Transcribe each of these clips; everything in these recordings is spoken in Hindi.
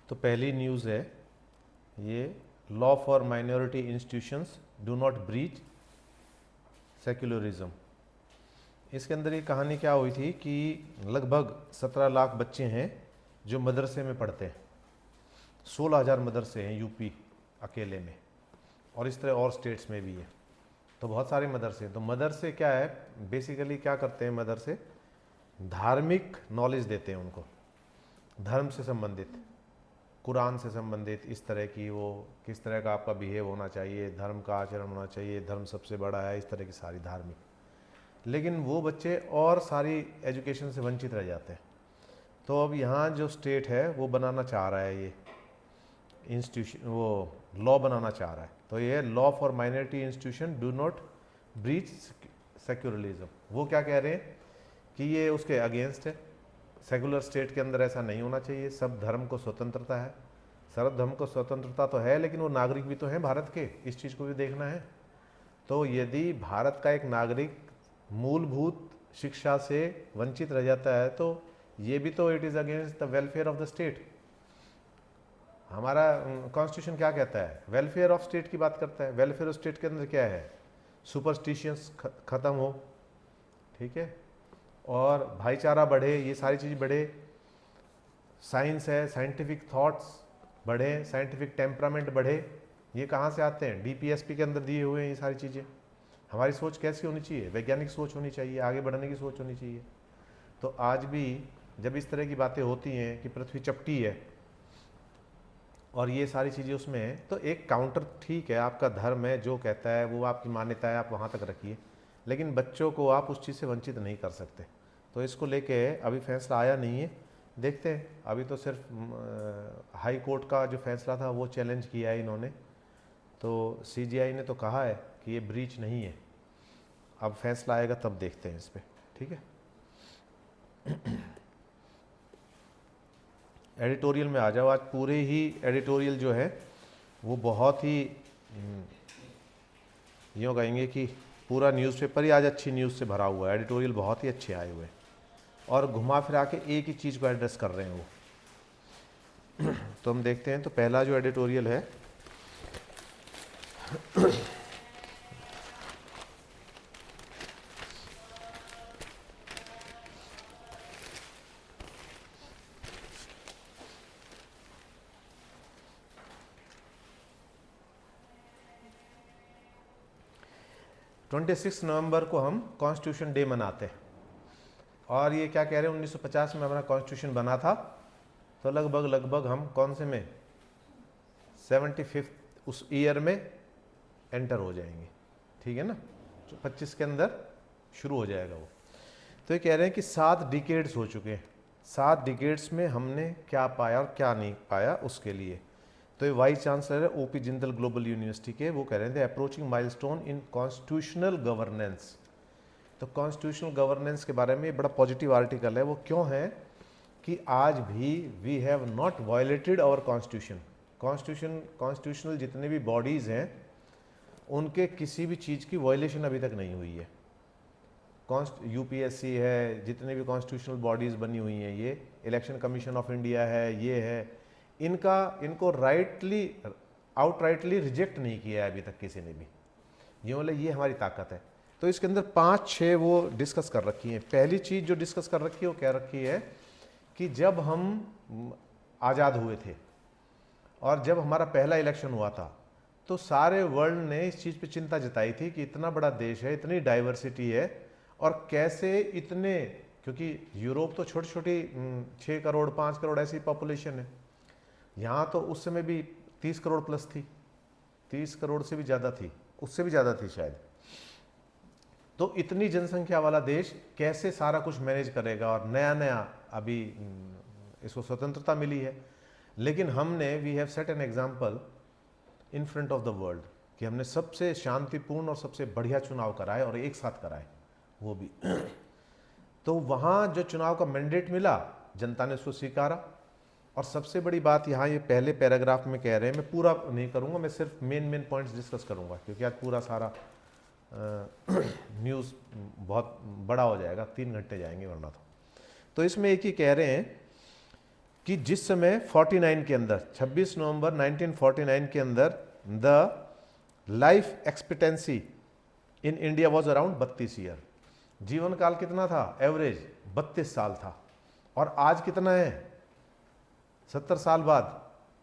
तो पहली न्यूज़ है ये, law for minority institutions do not breach secularism. इसके अंदर ये कहानी क्या हुई थी कि लगभग 17 लाख बच्चे हैं जो मदरसे में पढ़ते हैं। 16,000 मदरसे हैं यूपी अकेले में, और इस तरह और स्टेट्स में भी है। तो बहुत सारे मदरसे हैं। तो मदरसे क्या है, बेसिकली क्या करते हैं मदरसे, धार्मिक नॉलेज देते हैं उनको, धर्म से संबंधित, कुरान से संबंधित, इस तरह की वो किस तरह का आपका बिहेव होना चाहिए, धर्म का आचरण होना चाहिए, धर्म सबसे बड़ा है, इस तरह की सारी धार्मिक। लेकिन वो बच्चे और सारी एजुकेशन से वंचित रह जाते हैं। तो अब यहाँ जो स्टेट है वो बनाना चाह रहा है, ये इंस्टीट्यूशन वो लॉ बनाना चाह रहा है। तो ये law for minority institution do not breach secularism. वो क्या कह रहे हैं कि ये उसके अगेंस्ट है, सेकुलर स्टेट के अंदर ऐसा नहीं होना चाहिए, सब धर्म को स्वतंत्रता है। सब धर्म को स्वतंत्रता तो है, लेकिन वो नागरिक भी तो हैं भारत के, इस चीज़ को भी देखना है। तो यदि भारत का एक नागरिक मूलभूत शिक्षा से वंचित रह जाता है तो ये भी तो it is against the welfare of the state. हमारा कॉन्स्टिट्यूशन क्या कहता है, वेलफेयर ऑफ स्टेट की बात करता है। वेलफेयर ऑफ स्टेट के अंदर क्या है, सुपरस्टिशियंस ख़त्म हो, ठीक है, और भाईचारा बढ़े, ये सारी चीज़ बढ़े, साइंस है, साइंटिफिक थॉट्स बढ़े, साइंटिफिक टेम्परामेंट बढ़े। ये कहाँ से आते हैं, डीपीएसपी के अंदर दिए हुए हैं ये सारी चीज़ें। हमारी सोच कैसी होनी चाहिए, वैज्ञानिक सोच होनी चाहिए, आगे बढ़ने की सोच होनी चाहिए। तो आज भी जब इस तरह की बातें होती हैं कि पृथ्वी चपटी है और ये सारी चीज़ें उसमें हैं, तो एक काउंटर, ठीक है आपका धर्म है, जो कहता है वो आपकी मान्यता है, आप वहाँ तक रखिए, लेकिन बच्चों को आप उस चीज़ से वंचित नहीं कर सकते। तो इसको लेके अभी फैसला आया नहीं है, देखते हैं। अभी तो सिर्फ हाई कोर्ट का जो फैसला था वो चैलेंज किया है इन्होंने, तो सीजीआई ने तो कहा है कि ये ब्रीच नहीं है। अब फैसला आएगा तब देखते हैं इस पर, ठीक है। एडिटोरियल में आ जाओ। आज पूरे ही एडिटोरियल जो है वो बहुत ही यूँ कहेंगे कि पूरा न्यूज़पेपर ही आज अच्छी न्यूज़ से भरा हुआ है। एडिटोरियल बहुत ही अच्छे आए हुए हैं और घुमा फिरा के एक ही चीज़ को एड्रेस कर रहे हैं वो। तो हम देखते हैं। तो पहला जो एडिटोरियल है (26 नवंबर को हम कॉन्स्टिट्यूशन डे मनाते हैं। और ये क्या कह रहे हैं, 1950 में हमारा कॉन्स्टिट्यूशन बना था, तो लगभग हम कौन से में 75th उस ईयर में एंटर हो जाएंगे, ठीक है ना। 25 के अंदर शुरू हो जाएगा वो। तो ये कह रहे हैं कि 7 डिकेड्स हो चुके हैं। 7 डिकेड्स में हमने क्या पाया और क्या नहीं पाया उसके लिए। तो ये वाइस चांसलर है ओपी जिंदल ग्लोबल यूनिवर्सिटी के, वो कह रहे थे approaching milestone in constitutional governance. तो कॉन्स्टिट्यूशनल गवर्नेंस के बारे में बड़ा पॉजिटिव आर्टिकल है। वो क्यों है कि आज भी we have not violated our constitution. Constitutional जितने भी बॉडीज़ हैं उनके किसी भी चीज़ की वायलेशन अभी तक नहीं हुई है। यूपीएससी है, जितने भी कॉन्स्टिट्यूशनल बॉडीज़ बनी हुई हैं, ये इलेक्शन कमीशन ऑफ इंडिया है, ये है, इनको आउटराइटली रिजेक्ट नहीं किया है अभी तक किसी ने भी। ये मतलब ये हमारी ताकत है। तो इसके अंदर 5-6 वो डिस्कस कर रखी हैं। पहली चीज़ जो डिस्कस कर रखी है वो कह रखी है कि जब हम आज़ाद हुए थे और जब हमारा पहला इलेक्शन हुआ था, तो सारे वर्ल्ड ने इस चीज़ पे चिंता जताई थी कि इतना बड़ा देश है, इतनी डाइवर्सिटी है, और कैसे इतने, क्योंकि यूरोप तो छोटी छोटी 6 करोड़ 5 करोड़ ऐसी पॉपुलेशन है, यहाँ तो उस समय भी 30 करोड़ प्लस थी, 30 करोड़ से भी ज़्यादा थी, उससे भी ज़्यादा थी शायद। तो इतनी जनसंख्या वाला देश कैसे सारा कुछ मैनेज करेगा। और नया नया अभी इसको स्वतंत्रता मिली है, लेकिन हमने we have set an example in front of the world कि हमने सबसे शांतिपूर्ण और सबसे बढ़िया चुनाव कराए और एक साथ कराए वो भी। तो वहाँ जो चुनाव का मैंडेट मिला, जनता ने उसको स्वीकारा। और सबसे बड़ी बात यहाँ ये पहले पैराग्राफ में कह रहे हैं, मैं पूरा नहीं करूँगा, मैं सिर्फ मेन पॉइंट्स डिस्कस करूँगा, क्योंकि आज पूरा सारा न्यूज़ बहुत बड़ा हो जाएगा, 3 घंटे जाएंगे वरना तो इसमें एक ही कह रहे हैं कि जिस समय 49 के अंदर 26 नवंबर 1949 के अंदर the life expectancy in India was around 32 year. जीवन काल कितना था? एवरेज 32 साल था। और आज कितना है? 70 साल बाद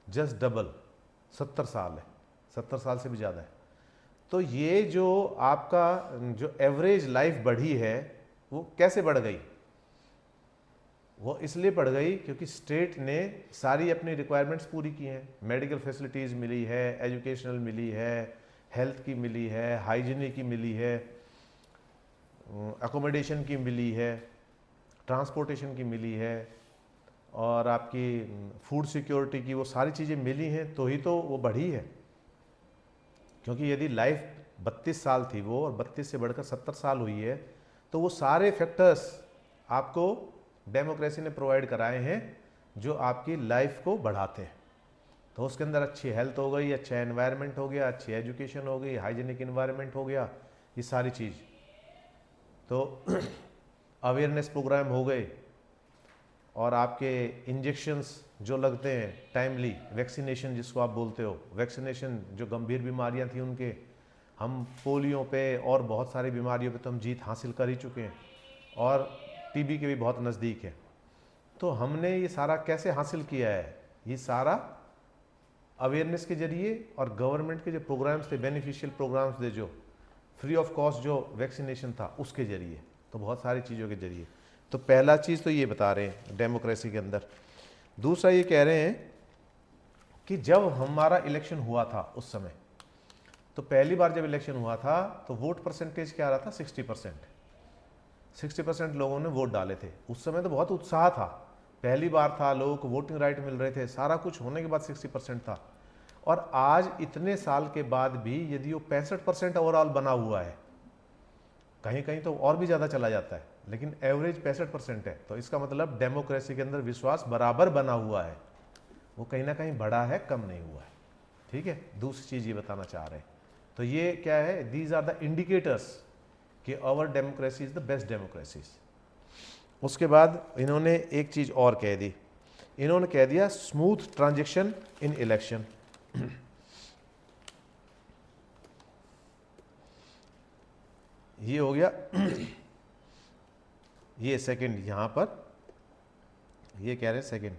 जस्ट डबल 70 साल है, 70 साल से भी ज़्यादा है। तो ये जो आपका जो एवरेज लाइफ बढ़ी है वो कैसे बढ़ गई? वो इसलिए बढ़ गई क्योंकि स्टेट ने सारी अपनी रिक्वायरमेंट्स पूरी की हैं। मेडिकल फैसिलिटीज़ मिली है, एजुकेशनल मिली है, हेल्थ की मिली है, हाइजीनिक की मिली है, अकोमोडेशन की मिली है, ट्रांसपोर्टेशन की मिली है, और आपकी फूड सिक्योरिटी की, वो सारी चीज़ें मिली हैं तो ही तो वो बढ़ी है। क्योंकि यदि लाइफ 32 साल थी वो और 32 से बढ़कर 70 साल हुई है तो वो सारे फैक्टर्स आपको डेमोक्रेसी ने प्रोवाइड कराए हैं जो आपकी लाइफ को बढ़ाते हैं। तो उसके अंदर अच्छी हेल्थ हो गई, अच्छा एनवायरनमेंट हो गया, अच्छी एजुकेशन हो गई, हाइजीनिक इन्वायरमेंट हो गया, ये सारी चीज़। तो अवेयरनेस प्रोग्राम हो गए, और आपके इंजेक्शंस जो लगते हैं टाइमली, वैक्सीनेशन जिसको आप बोलते हो, वैक्सीनेशन जो गंभीर बीमारियां थी उनके, हम पोलियो पे और बहुत सारी बीमारियों पे तो हम जीत हासिल कर ही चुके हैं, और टीबी के भी बहुत नज़दीक है। तो हमने ये सारा कैसे हासिल किया है? ये सारा अवेयरनेस के जरिए और गवर्नमेंट के जो प्रोग्राम्स थे, बेनिफिशियल प्रोग्राम्स थे, जो फ्री ऑफ कॉस्ट जो वैक्सीनेशन था उसके जरिए, तो बहुत सारी चीज़ों के जरिए। तो पहला चीज़ तो ये बता रहे हैं डेमोक्रेसी के अंदर। दूसरा ये कह रहे हैं कि जब हमारा इलेक्शन हुआ था उस समय, तो पहली बार जब इलेक्शन हुआ था तो वोट परसेंटेज क्या आ रहा था? 60%। 60% लोगों ने वोट डाले थे। उस समय तो बहुत उत्साह था, पहली बार था, लोगों को वोटिंग राइट मिल रहे थे, सारा कुछ होने के बाद 60% था। और आज इतने साल के बाद भी यदि वो 65% ओवरऑल बना हुआ है, कहीं कहीं तो और भी ज़्यादा चला जाता है, लेकिन एवरेज 65% है, तो इसका मतलब डेमोक्रेसी के अंदर विश्वास बराबर बना हुआ है, वो कहीं ना कहीं बढ़ा है, कम नहीं हुआ है। ठीक है, दूसरी चीज़ ये बताना चाह रहे हैं। तो ये क्या है? दीज आर द इंडिकेटर्स कि our democracy is the best democracies. उसके बाद इन्होंने एक चीज़ और कह दी, इन्होंने कह दिया स्मूथ ट्रांजेक्शन इन इलेक्शन। ये हो गया ये सेकंड, यहां पर ये कह रहे हैं second,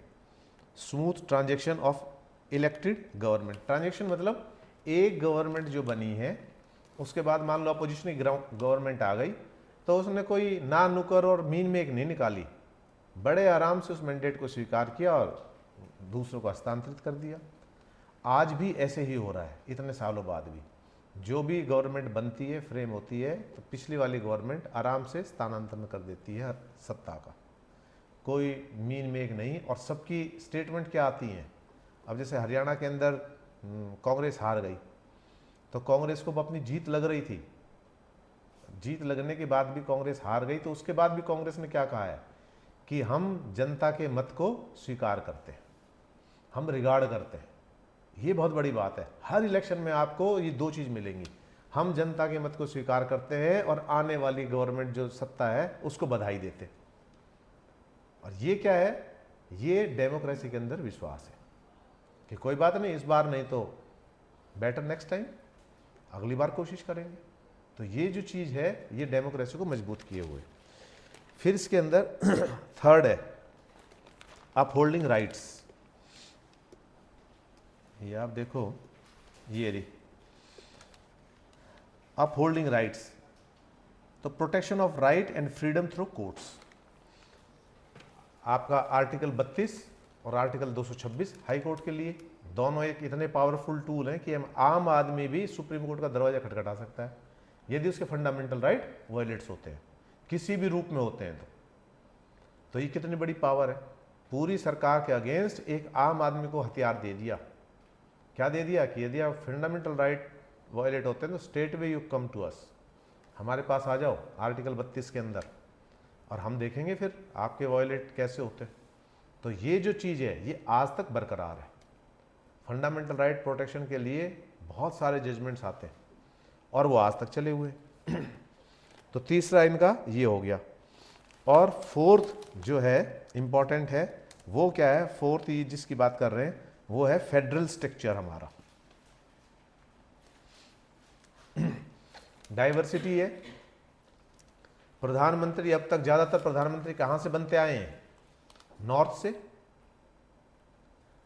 smooth transaction of elected government. Transaction मतलब एक गवर्नमेंट जो बनी है उसके बाद मान लो अपोजिशन की गवर्नमेंट आ गई, तो उसने कोई ना नुकर और मीन मेक नहीं निकाली, बड़े आराम से उस मैंडेट को स्वीकार किया और दूसरों को हस्तांतरित कर दिया। आज भी ऐसे ही हो रहा है, इतने सालों बाद भी जो भी गवर्नमेंट बनती है, फ्रेम होती है, तो पिछली वाली गवर्नमेंट आराम से स्थानांतरण कर देती है सत्ता का, कोई मीन मेक नहीं। और सबकी स्टेटमेंट क्या आती हैं? अब जैसे हरियाणा के अंदर कांग्रेस हार गई, तो कांग्रेस को अपनी जीत लग रही थी, जीत लगने के बाद भी कांग्रेस हार गई, तो उसके बाद भी कांग्रेस ने क्या कहा है कि हम जनता के मत को स्वीकार करते हैं, हम रिगार्ड करते हैं। ये बहुत बड़ी बात है। हर इलेक्शन में आपको ये दो चीज़ मिलेंगी, हम जनता के मत को स्वीकार करते हैं और आने वाली गवर्नमेंट जो सत्ता है उसको बधाई देते हैं। और ये क्या है? ये डेमोक्रेसी के अंदर विश्वास है कि कोई बात नहीं, इस बार नहीं तो बेटर नेक्स्ट टाइम, अगली बार कोशिश करेंगे। तो ये जो चीज़ है ये डेमोक्रेसी को मजबूत किए हुए। फिर इसके अंदर थर्ड है अपहोल्डिंग राइट्स। ये आप देखो, ये रही अपहोल्डिंग राइट्स, तो protection of right and freedom through courts. आपका आर्टिकल 32 और आर्टिकल 226 हाई कोर्ट के लिए, दोनों एक इतने पावरफुल टूल हैं कि हम आम आदमी भी सुप्रीम कोर्ट का दरवाजा खटखटा सकता है यदि उसके फंडामेंटल राइट वायलेट्स होते हैं, किसी भी रूप में होते हैं। तो ये कितनी बड़ी पावर है, पूरी सरकार के अगेंस्ट एक आम आदमी को हथियार दे दिया। क्या दे दिया कि यदि आप फंडामेंटल राइट वायलेट होते हैं तो state way you come to us, हमारे पास आ जाओ आर्टिकल 32 के अंदर, और हम देखेंगे फिर आपके वायलेट कैसे होते हैं। तो ये जो चीज़ है ये आज तक बरकरार है। फंडामेंटल राइट प्रोटेक्शन के लिए बहुत सारे जजमेंट्स आते हैं और वो आज तक चले हुए। तो तीसरा इनका ये हो गया। और फोर्थ जो है इम्पॉर्टेंट है वो क्या है, फोर्थ ई जिसकी बात कर रहे हैं वो है फेडरल स्ट्रक्चर हमारा। डाइवर्सिटी है। प्रधानमंत्री अब तक ज्यादातर प्रधानमंत्री कहां से बनते आए हैं, नॉर्थ से।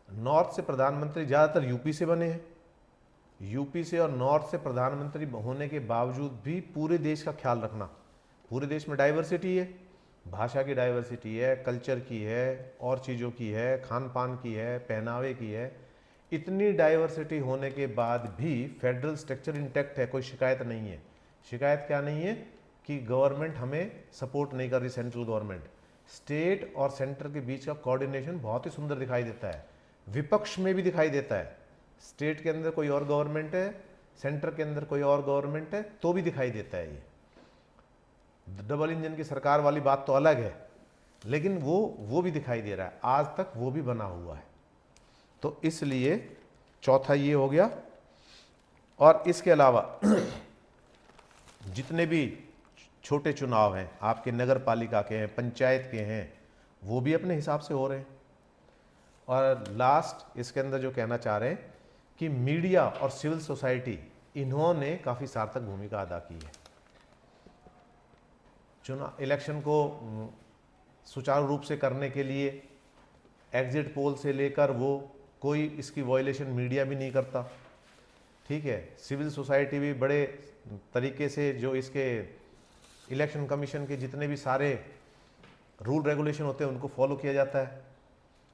नॉर्थ से प्रधानमंत्री ज्यादातर यूपी से बने हैं। यूपी से और नॉर्थ से प्रधानमंत्री होने के बावजूद भी पूरे देश का ख्याल रखना। पूरे देश में डाइवर्सिटी है, भाषा की डाइवर्सिटी है, कल्चर की है, और चीज़ों की है, खान पान की है, पहनावे की है। इतनी डाइवर्सिटी होने के बाद भी फेडरल स्ट्रक्चर इंटैक्ट है, कोई शिकायत नहीं है। शिकायत क्या नहीं है कि गवर्नमेंट हमें सपोर्ट नहीं कर रही, सेंट्रल गवर्नमेंट। स्टेट और सेंटर के बीच का कोऑर्डिनेशन बहुत ही सुंदर दिखाई देता है, विपक्ष में भी दिखाई देता है। स्टेट के अंदर कोई और गवर्नमेंट है, सेंटर के अंदर कोई और गवर्नमेंट है, तो भी दिखाई देता है। ये डबल इंजन की सरकार वाली बात तो अलग है, लेकिन वो भी दिखाई दे रहा है, आज तक वो भी बना हुआ है। तो इसलिए चौथा ये हो गया। और इसके अलावा जितने भी छोटे चुनाव हैं आपके, नगर पालिका के हैं, पंचायत के हैं, वो भी अपने हिसाब से हो रहे हैं। और लास्ट इसके अंदर जो कहना चाह रहे हैं कि मीडिया और सिविल सोसाइटी, इन्होंने काफ़ी सार्थक भूमिका अदा की है। चुनाव इलेक्शन को सुचारू रूप से करने के लिए एग्जिट पोल से लेकर वो कोई इसकी वायलेशन मीडिया भी नहीं करता, ठीक है। सिविल सोसाइटी भी बड़े तरीके से जो इसके इलेक्शन कमीशन के जितने भी सारे रूल रेगुलेशन होते हैं उनको फॉलो किया जाता है।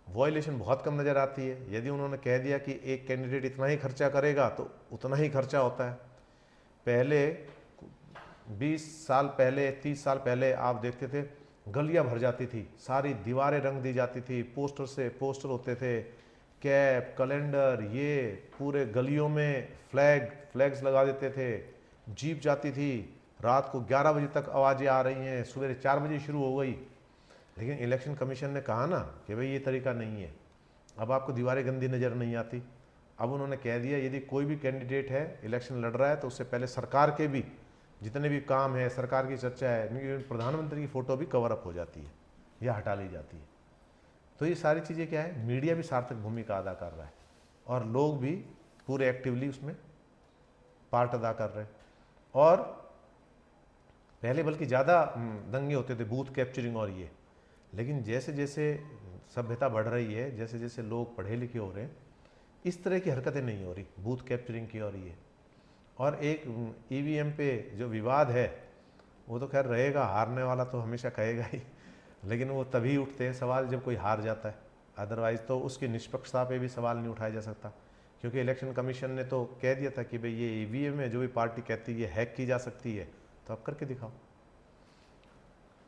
वायलेशन बहुत कम नज़र आती है। यदि उन्होंने कह दिया कि एक कैंडिडेट इतना ही खर्चा करेगा तो उतना ही खर्चा होता है। पहले 20 साल पहले, 30 साल पहले आप देखते थे गलियां भर जाती थी, सारी दीवारें रंग दी जाती थी, पोस्टर होते थे, कैप, कैलेंडर, ये पूरे गलियों में फ्लैग्स लगा देते थे। जीप जाती थी, रात को 11 बजे तक आवाज़ें आ रही हैं, सवेरे 4 बजे शुरू हो गई। लेकिन इलेक्शन कमीशन ने कहा ना कि भाई ये तरीका नहीं है, अब आपको दीवारें गंदी नज़र नहीं आती। अब उन्होंने कह दिया यदि कोई भी कैंडिडेट है इलेक्शन लड़ रहा है तो उससे पहले सरकार के भी जितने भी काम है, सरकार की चर्चा है, प्रधानमंत्री की फ़ोटो भी कवर अप हो जाती है या हटा ली जाती है। तो ये सारी चीज़ें क्या है, मीडिया भी सार्थक भूमिका अदा कर रहा है और लोग भी पूरे एक्टिवली उसमें पार्ट अदा कर रहे हैं। और पहले बल्कि ज़्यादा दंगे होते थे, बूथ कैप्चरिंग और ये। लेकिन जैसे जैसे सभ्यता बढ़ रही है, जैसे जैसे लोग पढ़े लिखे हो रहे हैं, इस तरह की हरकतें नहीं हो रही बूथ कैप्चरिंग की और ये। और एक ईवीएम पे जो विवाद है वो तो खैर रहेगा, हारने वाला तो हमेशा कहेगा ही, लेकिन वो तभी उठते हैं सवाल जब कोई हार जाता है। अदरवाइज़ तो उसकी निष्पक्षता पे भी सवाल नहीं उठाया जा सकता, क्योंकि इलेक्शन कमीशन ने तो कह दिया था कि भाई ये ईवीएम है, जो भी पार्टी कहती है हैक की जा सकती है, तो आप करके दिखाओ।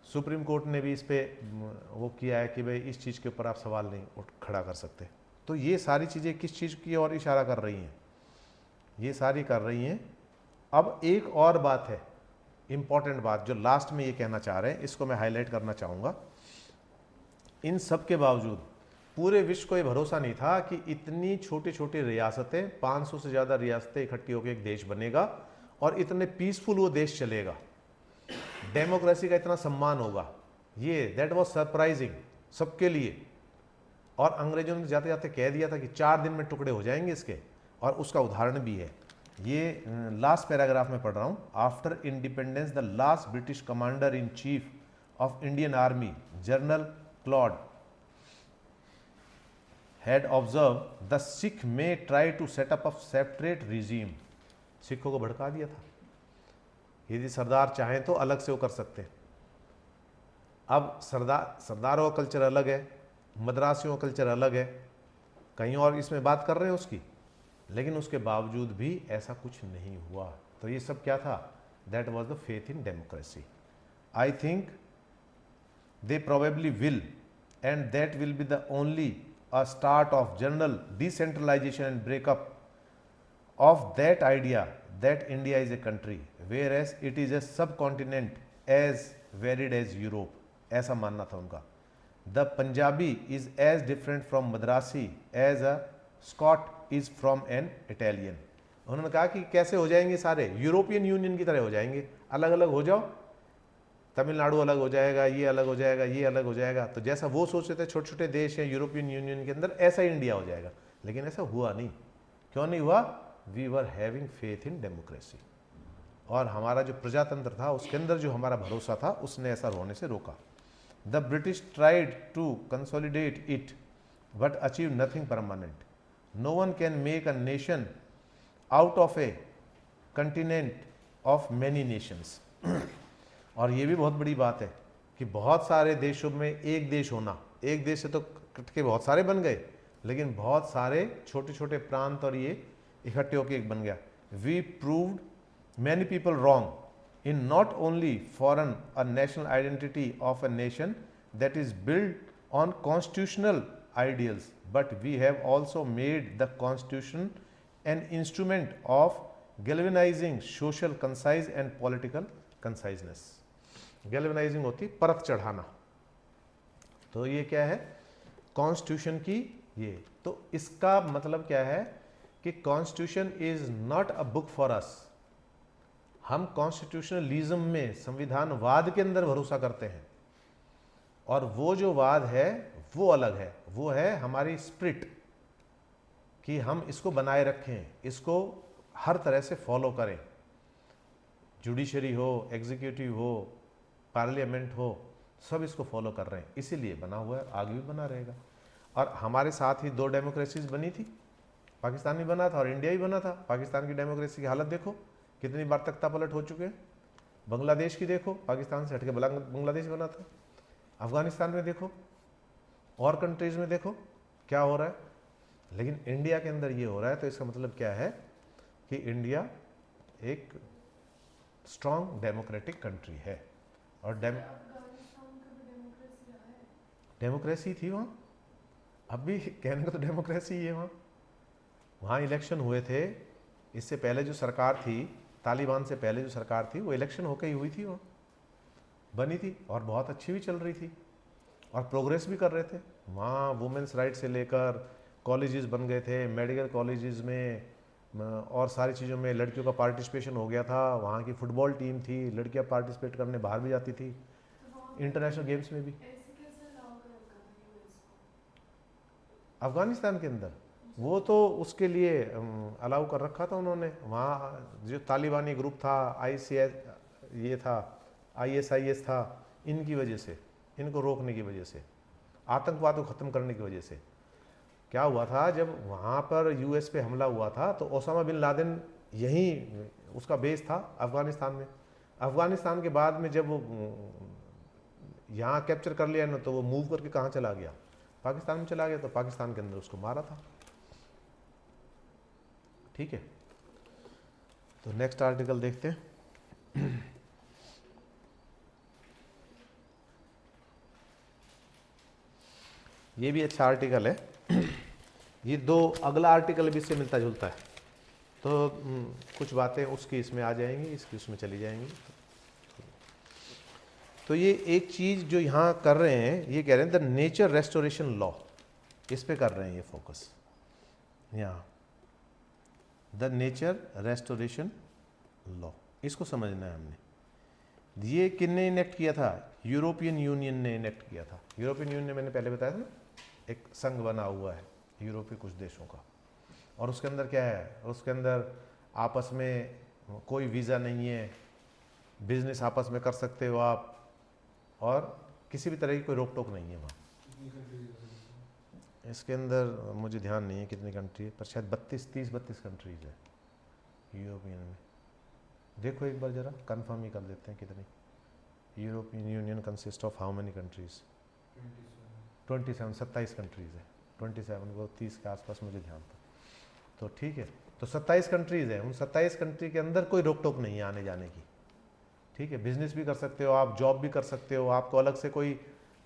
सुप्रीम कोर्ट ने भी इस पर वो किया है कि भाई इस चीज़ के ऊपर आप सवाल नहीं खड़ा कर सकते। तो ये सारी चीज़ें किस चीज़ की ओर इशारा कर रही हैं, ये सारी कर रही हैं। अब एक और बात है, इंपॉर्टेंट बात जो लास्ट में ये कहना चाह रहे हैं, इसको मैं हाईलाइट करना चाहूँगा। इन सब के बावजूद पूरे विश्व को ये भरोसा नहीं था कि इतनी छोटी छोटी रियासतें, 500 से ज़्यादा रियासतें इकट्ठी होकर एक देश बनेगा और इतने पीसफुल वो देश चलेगा, डेमोक्रेसी का इतना सम्मान होगा। ये दैट वाज सरप्राइजिंग सबके लिए। और अंग्रेजों ने जाते जाते कह दिया था कि 4 दिन में टुकड़े हो जाएंगे इसके, और उसका उदाहरण भी है। ये लास्ट पैराग्राफ में पढ़ रहा हूँ। After independence the last British commander in chief of Indian army general Claude had observed the Sikh may try to set up a separate regime। सिखों को भड़का दिया था, यदि सरदार चाहें तो अलग से वो कर सकते हैं। अब सरदारों का कल्चर अलग है, मद्रासियों का कल्चर अलग है, कहीं और इसमें बात कर रहे हैं उसकी, लेकिन उसके बावजूद भी ऐसा कुछ नहीं हुआ। तो ये सब क्या था, that was the faith in democracy. I think they probably will, and that will be the only a start of general decentralization and breakup of that idea that India is a country whereas it is a subcontinent as varied as Europe। ऐसा मानना था उनका। The Punjabi is as different from Madrasi as a Scot is from an Italian। उन्होंने कहा कि कैसे हो जाएंगे सारे यूरोपियन यूनियन की तरह हो जाएंगे, अलग अलग हो जाओ तमिलनाडु अलग हो जाएगा, ये अलग हो जाएगा, ये अलग हो जाएगा। तो जैसा वो सोच रहे थे छोटे छोटे देश हैं यूरोपियन यूनियन के अंदर, ऐसा ही इंडिया हो जाएगा, लेकिन ऐसा हुआ नहीं। क्यों नहीं हुआ? We were having faith in democracy, और हमारा जो प्रजातंत्र था उसके अंदर जो हमारा भरोसा था उसने ऐसा होने से रोका। The British tried to consolidate it but achieve nothing permanent. No one can make a nation out of a continent of many nations. और ये भी बहुत बड़ी बात है कि बहुत सारे देशों में एक देश होना, एक देश से तो कट के बहुत सारे बन गए, लेकिन बहुत सारे छोटे छोटे प्रांत और ये इकट्ठे होकर एक बन गया। We proved many people wrong in not only foreign or national identity of a nation that is built on constitutional ideals, but we have also made the constitution an instrument of galvanizing social conscience and political conciseness. galvanizing होती परत चढ़ाना, तो ये क्या है कॉन्स्टिट्यूशन की ये। तो इसका मतलब क्या है कि constitution is not a book for us. हम कॉन्स्टिट्यूशनलिज्म में, संविधानवाद के अंदर भरोसा करते हैं, और वो जो वाद है वो अलग है। वो है हमारी स्पिरिट कि हम इसको बनाए रखें, इसको हर तरह से फॉलो करें। जुडिशरी हो, एग्जीक्यूटिव हो, पार्लियामेंट हो, सब इसको फॉलो कर रहे हैं, इसीलिए बना हुआ है, आगे भी बना रहेगा। और हमारे साथ ही 2 डेमोक्रेसीज बनी थी, पाकिस्तान भी बना था और इंडिया भी बना था। पाकिस्तान की डेमोक्रेसी की हालत देखो, कितनी बार तख्ता पलट हो चुके हैं। बांग्लादेश की देखो, पाकिस्तान से हटके बांग्लादेश बना था। अफगानिस्तान में देखो, और कंट्रीज में देखो क्या हो रहा है, लेकिन इंडिया के अंदर ये हो रहा है। तो इसका मतलब क्या है कि इंडिया एक स्ट्रॉन्ग डेमोक्रेटिक कंट्री है। और डेमोक्रेसी थी वहाँ, अब भी कहने को तो डेमोक्रेसी ही है वहाँ। वहाँ इलेक्शन हुए थे, इससे पहले जो सरकार थी, तालिबान से पहले जो सरकार थी, वो इलेक्शन होकर ही हुई थी, वहाँ बनी थी और बहुत अच्छी भी चल रही थी और प्रोग्रेस भी कर रहे थे। वहाँ वुमेंस राइट से लेकर कॉलेजेस बन गए थे, मेडिकल कॉलेजेस में और सारी चीज़ों में लड़कियों का पार्टिसिपेशन हो गया था। वहाँ की फुटबॉल टीम थी, लड़कियाँ पार्टिसिपेट करने बाहर भी जाती थी, इंटरनेशनल गेम्स में भी। अफगानिस्तान के अंदर वो तो उसके लिए अलाउ कर रखा था उन्होंने। वहाँ जो तालिबानी ग्रुप था, ICS ये था, ISIS था, इनकी वजह से, इनको रोकने की वजह से, आतंकवाद को ख़त्म करने की वजह से क्या हुआ था, जब वहाँ पर US पे हमला हुआ था तो ओसामा बिन लादेन यहीं उसका बेस था अफ़गानिस्तान में। अफ़गानिस्तान के बाद में जब वो यहाँ कैप्चर कर लिया ना, तो वो मूव करके कहाँ चला गया, पाकिस्तान में चला गया। तो पाकिस्तान के अंदर उसको मारा था। ठीक है, तो नेक्स्ट आर्टिकल देखते हैं। ये भी अच्छा आर्टिकल है। ये 2 अगला आर्टिकल भी इससे मिलता जुलता है, तो कुछ बातें उसकी इसमें आ जाएंगी, इसकी उसमें चली जाएंगी। तो ये एक चीज़ जो यहाँ कर रहे हैं, ये कह रहे हैं द नेचर रेस्टोरेशन लॉ, इस पे कर रहे हैं ये फोकस यहाँ, द नेचर रेस्टोरेशन लॉ, इसको समझना है हमने। ये किसने इनेक्ट किया था? यूरोपियन यूनियन ने इनेक्ट किया था। यूरोपियन यूनियन मैंने पहले बताया था ना, एक संघ बना हुआ है यूरोपीय कुछ देशों का, और उसके अंदर क्या है, उसके अंदर आपस में कोई वीज़ा नहीं है, बिजनेस आपस में कर सकते हो आप, और किसी भी तरह की कोई रोक टोक नहीं है वहाँ। इसके अंदर मुझे ध्यान नहीं है कितनी कंट्री है, पर शायद 32 कंट्रीज है यूरोपियन में। देखो एक बार ज़रा कंफर्म ही कर देते हैं कितनी। European union consist of how many countries? 27 countries है। 27 वो 30 के आसपास मुझे ध्यान था। तो ठीक है, तो 27 कंट्रीज़ हैं। उन 27 कंट्री के अंदर कोई रोक टोक नहीं है आने जाने की। ठीक है, बिजनेस भी कर सकते हो आप, जॉब भी कर सकते हो, आपको अलग से कोई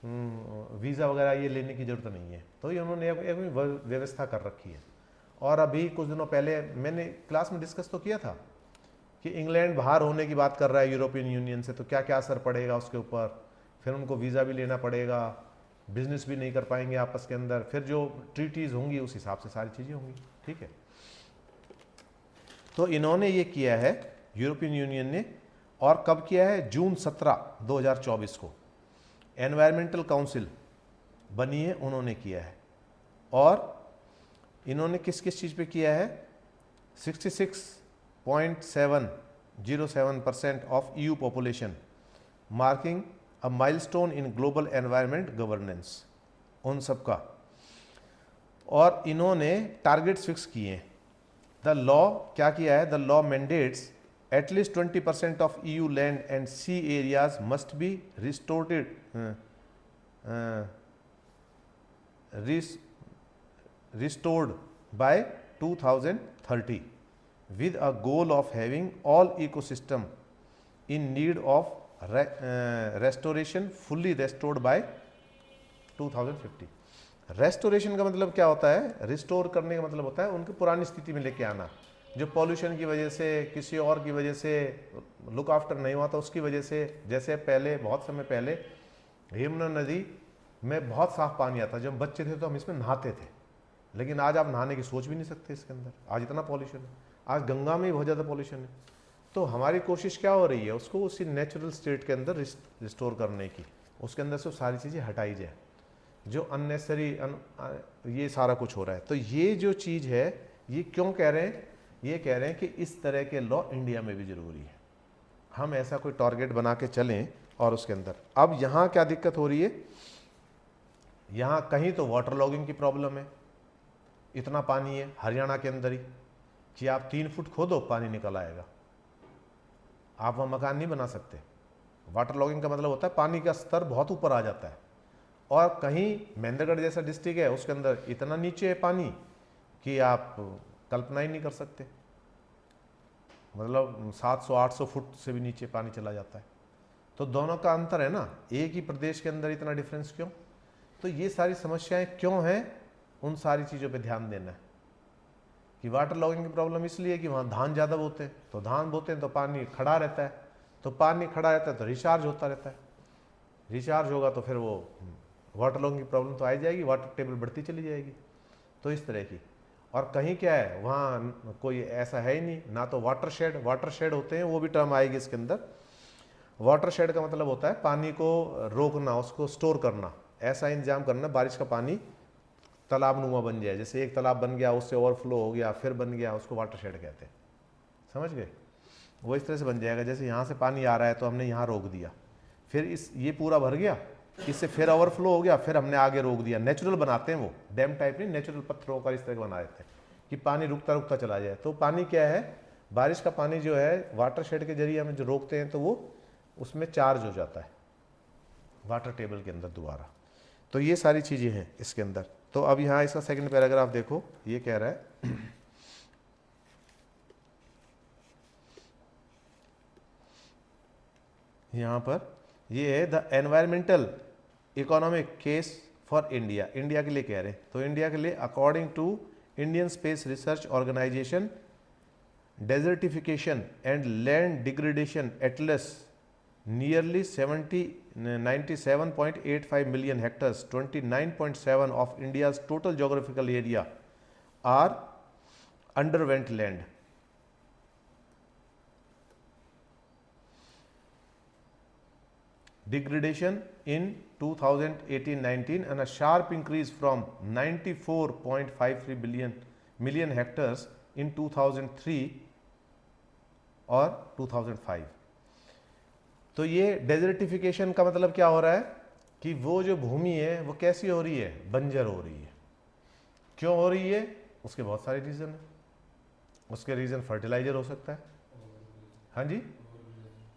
वीज़ा वगैरह ये लेने की ज़रूरत नहीं है। तो ये उन्होंने एक व्यवस्था कर रखी है। और अभी कुछ दिनों पहले मैंने क्लास में डिस्कस तो किया था कि इंग्लैंड बाहर होने की बात कर रहा है यूरोपियन यूनियन से, तो क्या क्या असर पड़ेगा उसके ऊपर। फिर उनको वीज़ा भी लेना पड़ेगा, बिजनेस भी नहीं कर पाएंगे आपस के अंदर, फिर जो ट्रीटीज़ होंगी उस हिसाब से सारी चीज़ें होंगी। ठीक है, तो इन्होंने ये किया है यूरोपियन यूनियन ने, और कब किया है? जून 17 2024 को एनवायरमेंटल काउंसिल बनी है, उन्होंने किया है। और इन्होंने किस किस चीज़ पे किया है? 66.707% of EU population, marking a milestone in global environment governance, उन सब का। और इन्होंने टारगेट्स फिक्स किए हैं। द लॉ क्या किया है? The law mandates at least 20% of EU land and sea areas must be restored by 2030 with a goal of having all ecosystem in need of restoration fully restored by 2050। Restoration का मतलब क्या होता है? रिस्टोर करने का मतलब होता है उनकी पुरानी स्थिति में लेके आना, जो पॉल्यूशन की वजह से, किसी और की वजह से लुक आफ्टर नहीं हुआ था उसकी वजह से। जैसे पहले, बहुत समय पहले यमुना नदी में बहुत साफ पानी आता, जब बच्चे थे तो हम इसमें नहाते थे, लेकिन आज आप नहाने की सोच भी नहीं सकते इसके अंदर, आज इतना पॉल्यूशन है। आज गंगा में ही बहुत ज़्यादा पॉल्यूशन है। तो हमारी कोशिश क्या हो रही है? उसको उसी नेचुरल स्टेट के अंदर रिस्टोर करने की, उसके अंदर से सारी चीज़ें हटाई जाए जो अननेसेसरी ये सारा कुछ हो रहा है। तो ये जो चीज़ है, ये क्यों कह रहे हैं? ये कह रहे हैं कि इस तरह के लॉ इंडिया में भी ज़रूरी है, हम ऐसा कोई टारगेट बना के चलें। और उसके अंदर अब यहाँ क्या दिक्कत हो रही है? यहाँ कहीं तो वाटर लॉगिंग की प्रॉब्लम है, इतना पानी है हरियाणा के अंदर ही कि आप 3 फुट खोदो पानी निकल आएगा, आप वहाँ मकान नहीं बना सकते। वाटर लॉगिंग का मतलब होता है पानी का स्तर बहुत ऊपर आ जाता है। और कहीं महेंद्रगढ़ जैसा डिस्ट्रिक्ट है, उसके अंदर इतना नीचे है पानी कि आप कल्पना ही नहीं कर सकते, मतलब 700-800 फुट से भी नीचे पानी चला जाता है। तो दोनों का अंतर है ना, एक ही प्रदेश के अंदर इतना डिफरेंस क्यों? तो ये सारी समस्याएं क्यों हैं, उन सारी चीज़ों पे ध्यान देना है। कि वाटर लॉगिंग की प्रॉब्लम इसलिए कि वहाँ धान ज़्यादा बोते हैं, तो धान बोते हैं तो पानी खड़ा रहता है, तो पानी खड़ा रहता है तो रिचार्ज होता रहता है, रिचार्ज होगा तो फिर वो वाटर लॉगिंग की प्रॉब्लम तो आ जाएगी, वाटर टेबल बढ़ती चली जाएगी। तो इस तरह की। और कहीं क्या है, वहाँ कोई ऐसा है ही नहीं, ना तो वाटर शेड होते हैं, वो भी टर्म आएगी इसके अंदर। वाटर शेड का मतलब होता है पानी को रोकना, उसको स्टोर करना, ऐसा इंतजाम करना बारिश का पानी तालाब नुमा बन जाए। जैसे एक तालाब बन गया, उससे ओवरफ्लो हो गया, फिर बन गया, उसको वाटर शेड कहते हैं, समझ गए? वो इस तरह से बन जाएगा, जैसे यहाँ से पानी आ रहा है तो हमने यहाँ रोक दिया, फिर ये पूरा भर गया, इससे फिर ओवरफ्लो हो गया, फिर हमने आगे रोक दिया। नेचुरल बनाते हैं वो, डैम टाइप नहीं, नेचुरल पत्थरों का इस तरह बना देते हैं कि पानी रुकता रुकता चला जाए। तो पानी क्या है, बारिश का पानी जो है वाटर शेड के जरिए हमें जो रोकते हैं तो वो उसमें चार्ज हो जाता है वाटर टेबल के अंदर दोबारा। तो ये सारी चीज़ें हैं इसके अंदर। तो अब यहाँ इसका सेकंड पैराग्राफ देखो, ये कह रहा है यहाँ पर ये है the environmental economic case for India, India के लिए कह रहे हैं। तो इंडिया के लिए according to Indian space research organisation, desertification and land degradation atlas nearly 97.85 million hectares, 29.7 of India's total geographical area are underwent land. Degradation in 2018-19 and a sharp increase from 94.53 million hectares in 2003 or 2005। तो ये डेजर्टिफिकेशन का मतलब क्या हो रहा है कि वो जो भूमि है वो कैसी हो रही है, बंजर हो रही है। क्यों हो रही है? उसके बहुत सारे रीज़न हैं। उसके रीज़न फर्टिलाइजर हो सकता है, हाँ जी,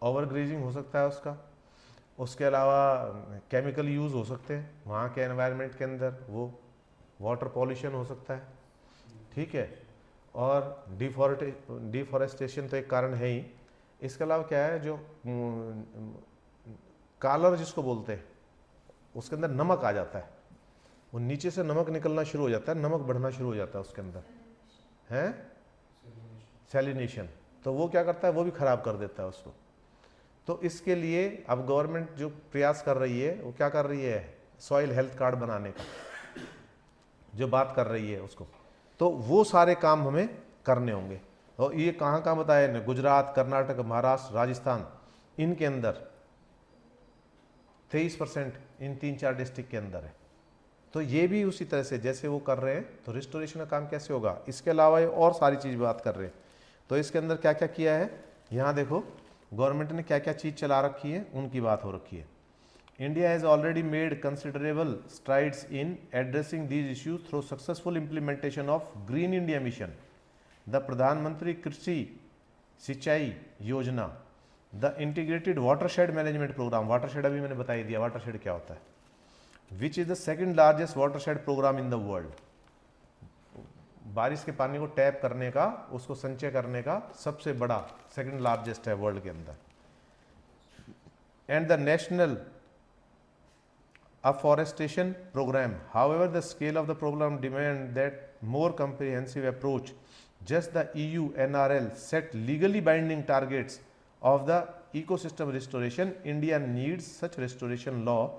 ओवर ग्रेजिंग हो सकता है उसका, उसके अलावा केमिकल यूज़ हो सकते हैं वहाँ के एनवायरनमेंट के अंदर, वो वाटर पॉल्यूशन हो सकता है, ठीक है, और डिफॉरेस्टेशन तो एक कारण है ही। इसके अलावा क्या है, जो कालर जिसको बोलते हैं, उसके अंदर नमक आ जाता है, वो नीचे से नमक निकलना शुरू हो जाता है, नमक बढ़ना शुरू हो जाता है उसके अंदर, है सैलिनेशन। तो वो क्या करता है, वो भी खराब कर देता है उसको। तो इसके लिए अब गवर्नमेंट जो प्रयास कर रही है, वो क्या कर रही है, सॉइल हेल्थ कार्ड बनाने का जो बात कर रही है उसको। तो वो सारे काम हमें करने होंगे। और ये कहाँ कहाँ बताया, गुजरात, कर्नाटक, महाराष्ट्र, राजस्थान, इनके अंदर 23% इन 3-4 डिस्ट्रिक्ट के अंदर है। तो ये भी उसी तरह से जैसे वो कर रहे हैं, तो रिस्टोरेशन का काम कैसे होगा। इसके अलावा ये और सारी चीज़ बात कर रहे हैं। तो इसके अंदर क्या क्या किया है, यहाँ देखो गवर्नमेंट ने क्या क्या चीज़ चला रखी है, उनकी बात हो रखी है। India has already made considerable strides in addressing these issues through successful implementation of Green India Mission, the Pradhan Mantri Krishi Sinchai Yojana, the Integrated Watershed Management Program, watershed अभी मैंने बता ही दिया watershed क्या होता है, which is the second largest watershed program in the world. बारिश के पानी को टैप करने का, उसको संचय करने का सबसे बड़ा सेकंड लार्जेस्ट है वर्ल्ड के अंदर. And the national afforestation program. However, the scale of the program demand that more comprehensive approach. Just the EU NRL set legally binding targets of the ecosystem restoration. India needs such restoration law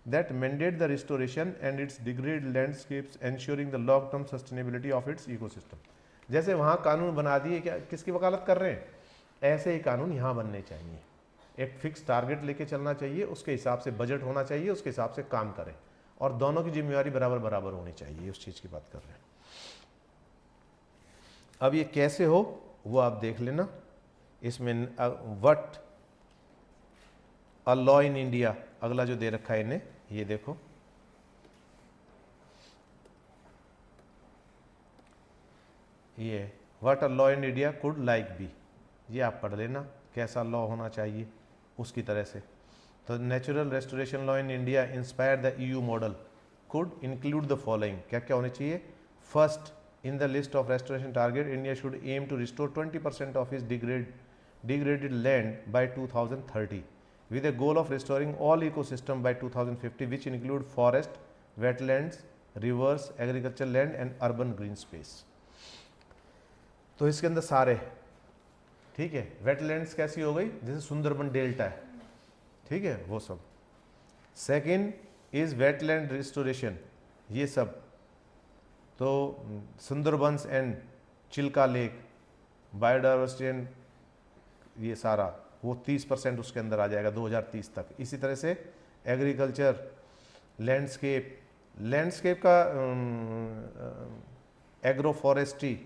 that mandate the restoration and its degraded landscapes, ensuring the long-term sustainability of its ecosystem. जैसे वहाँ कानून बना दिए, क्या किसकी वकालत कर रहे हैं, ऐसे ही कानून यहाँ बनने चाहिए. एक फिक्स टारगेट लेके चलना चाहिए, उसके हिसाब से बजट होना चाहिए, उसके हिसाब से काम करें, और दोनों की जिम्मेवारी बराबर बराबर होनी चाहिए. उस चीज़ की बात कर रहे हैं. अब ये कैसे हो वो आप देख लेना. इसमें what a law in India, अगला जो दे रखा है इन्हें, ये देखो, ये what a law in India could like be, ये आप पढ़ लेना कैसा लॉ होना चाहिए उसकी तरह से. तो natural restoration law in India inspire the EU model could include the following. क्या क्या होने चाहिए. First, in the list of restoration target, India should aim to restore 20% of is degraded land by 2030 with a goal of restoring all ecosystem by 2050, which include forest, wetlands, rivers, agricultural land and urban green space. तो इसके अंदर सारे, ठीक है, वेटलैंड्स कैसी हो गई, जैसे सुंदरबन डेल्टा है, ठीक है, वो सब. सेकेंड इज वेटलैंड रिस्टोरेशन, ये सब. तो Sundarbans and Chilika lake, biodiversity and ये सारा, वो 30% उसके अंदर आ जाएगा 2030 तक. इसी तरह से एग्रीकल्चर, लैंडस्केप का एग्रो फॉरेस्ट्री,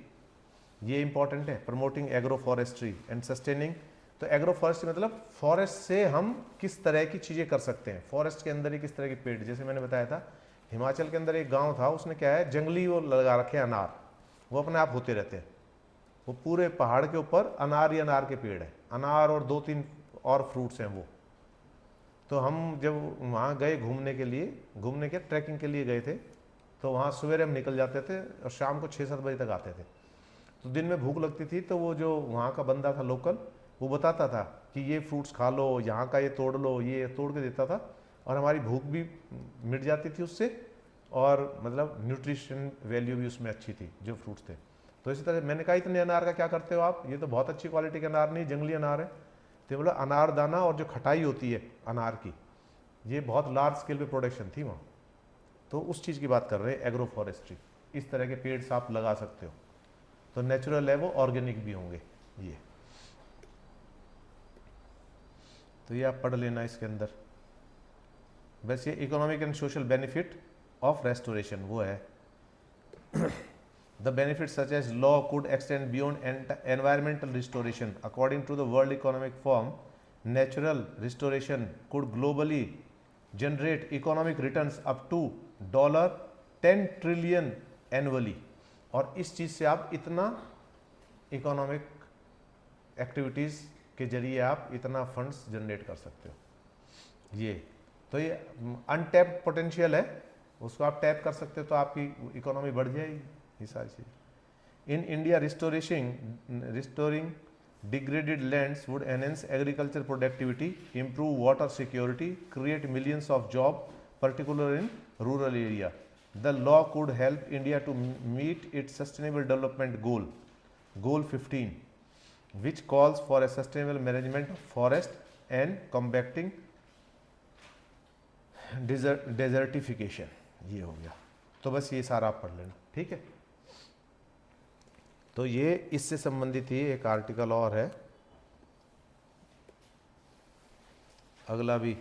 ये इंपॉर्टेंट है. Promoting agro forestry and sustaining. तो एग्रो फॉरेस्ट्री मतलब फॉरेस्ट से हम किस तरह की चीज़ें कर सकते हैं, फॉरेस्ट के अंदर ही किस तरह के पेड़. जैसे मैंने बताया था, हिमाचल के अंदर एक गांव था, उसने क्या है, जंगली वो लगा रखे अनार, वो अपने आप होते रहते हैं. वो पूरे पहाड़ के ऊपर अनार ही अनार के पेड़ है, अनार और 2-3 और फ्रूट्स हैं वो. तो हम जब वहाँ गए घूमने के लिए, घूमने के ट्रैकिंग के लिए गए थे, तो वहाँ सवेरे हम निकल जाते थे और शाम को 6-7 बजे तक आते थे. तो दिन में भूख लगती थी, तो वो जो वहाँ का बंदा था लोकल, वो बताता था कि ये फ्रूट्स खा लो, यहाँ का ये तोड़ लो, ये तोड़ के देता था, और हमारी भूख भी मिट जाती थी उससे, और मतलब न्यूट्रिशन वैल्यू भी उसमें अच्छी थी जो फ्रूट्स थे. तो इसी तरह मैंने कहा, इतने अनार का क्या करते हो आप, ये तो बहुत अच्छी क्वालिटी के अनार नहीं, जंगली अनार है. तो बोला अनार दाना और जो खटाई होती है अनार की, ये बहुत लार्ज स्केल पे प्रोडक्शन थी वहाँ. तो उस चीज़ की बात कर रहे हैं, एग्रो फॉरेस्ट्री. इस तरह के पेड़ आप लगा सकते हो. तो नेचुरल है वो, ऑर्गेनिक भी होंगे ये. तो ये आप पढ़ लेना इसके अंदर. बस ये economic and social benefit of restoration वो है. The benefits such as law could extend beyond environmental restoration. According to the World Economic Forum, natural restoration could globally generate economic returns up to $10 trillion annually. और इस चीज़ से आप इतना इकोनॉमिक एक्टिविटीज़ के जरिए आप इतना फंड्स जनरेट कर सकते हो. ये तो ये अनटैप्ड पोटेंशियल है, उसको आप टैप कर सकते हो तो आपकी इकोनॉमी बढ़ जाएगी. ये सारी चीज़. In India restoring degraded lands would enhance agriculture productivity, improve water security, create millions of job, particular in rural area. The law could help India to meet its sustainable development goal 15, which calls for a sustainable management of forest and combating desertification. ये हो गया. तो बस ये सारा आप पढ़ लेना, ठीक है. तो ये इससे संबंधित ही एक आर्टिकल और है, अगला भी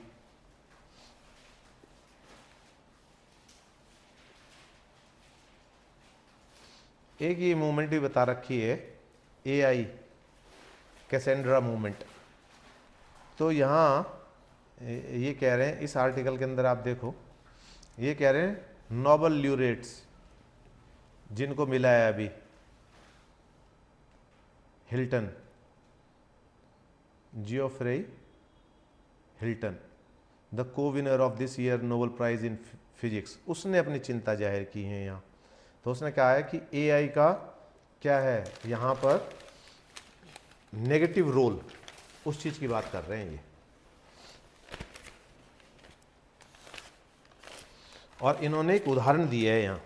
एक ये मूवमेंट भी बता रखी है, एआई कैसेंड्रा मूवमेंट। तो यहाँ ये कह रहे हैं इस आर्टिकल के अंदर, आप देखो ये कह रहे हैं नोबल ल्यूरेट्स जिनको मिला है अभी, Hinton, Geoffrey Hinton, the co winner of this year Nobel prize in physics, उसने अपनी चिंता जाहिर की है यहाँ। तो उसने कहा है कि एआई का क्या है यहाँ पर नेगेटिव रोल, उस चीज़ की बात कर रहे हैं ये। और इन्होंने एक उदाहरण दिया है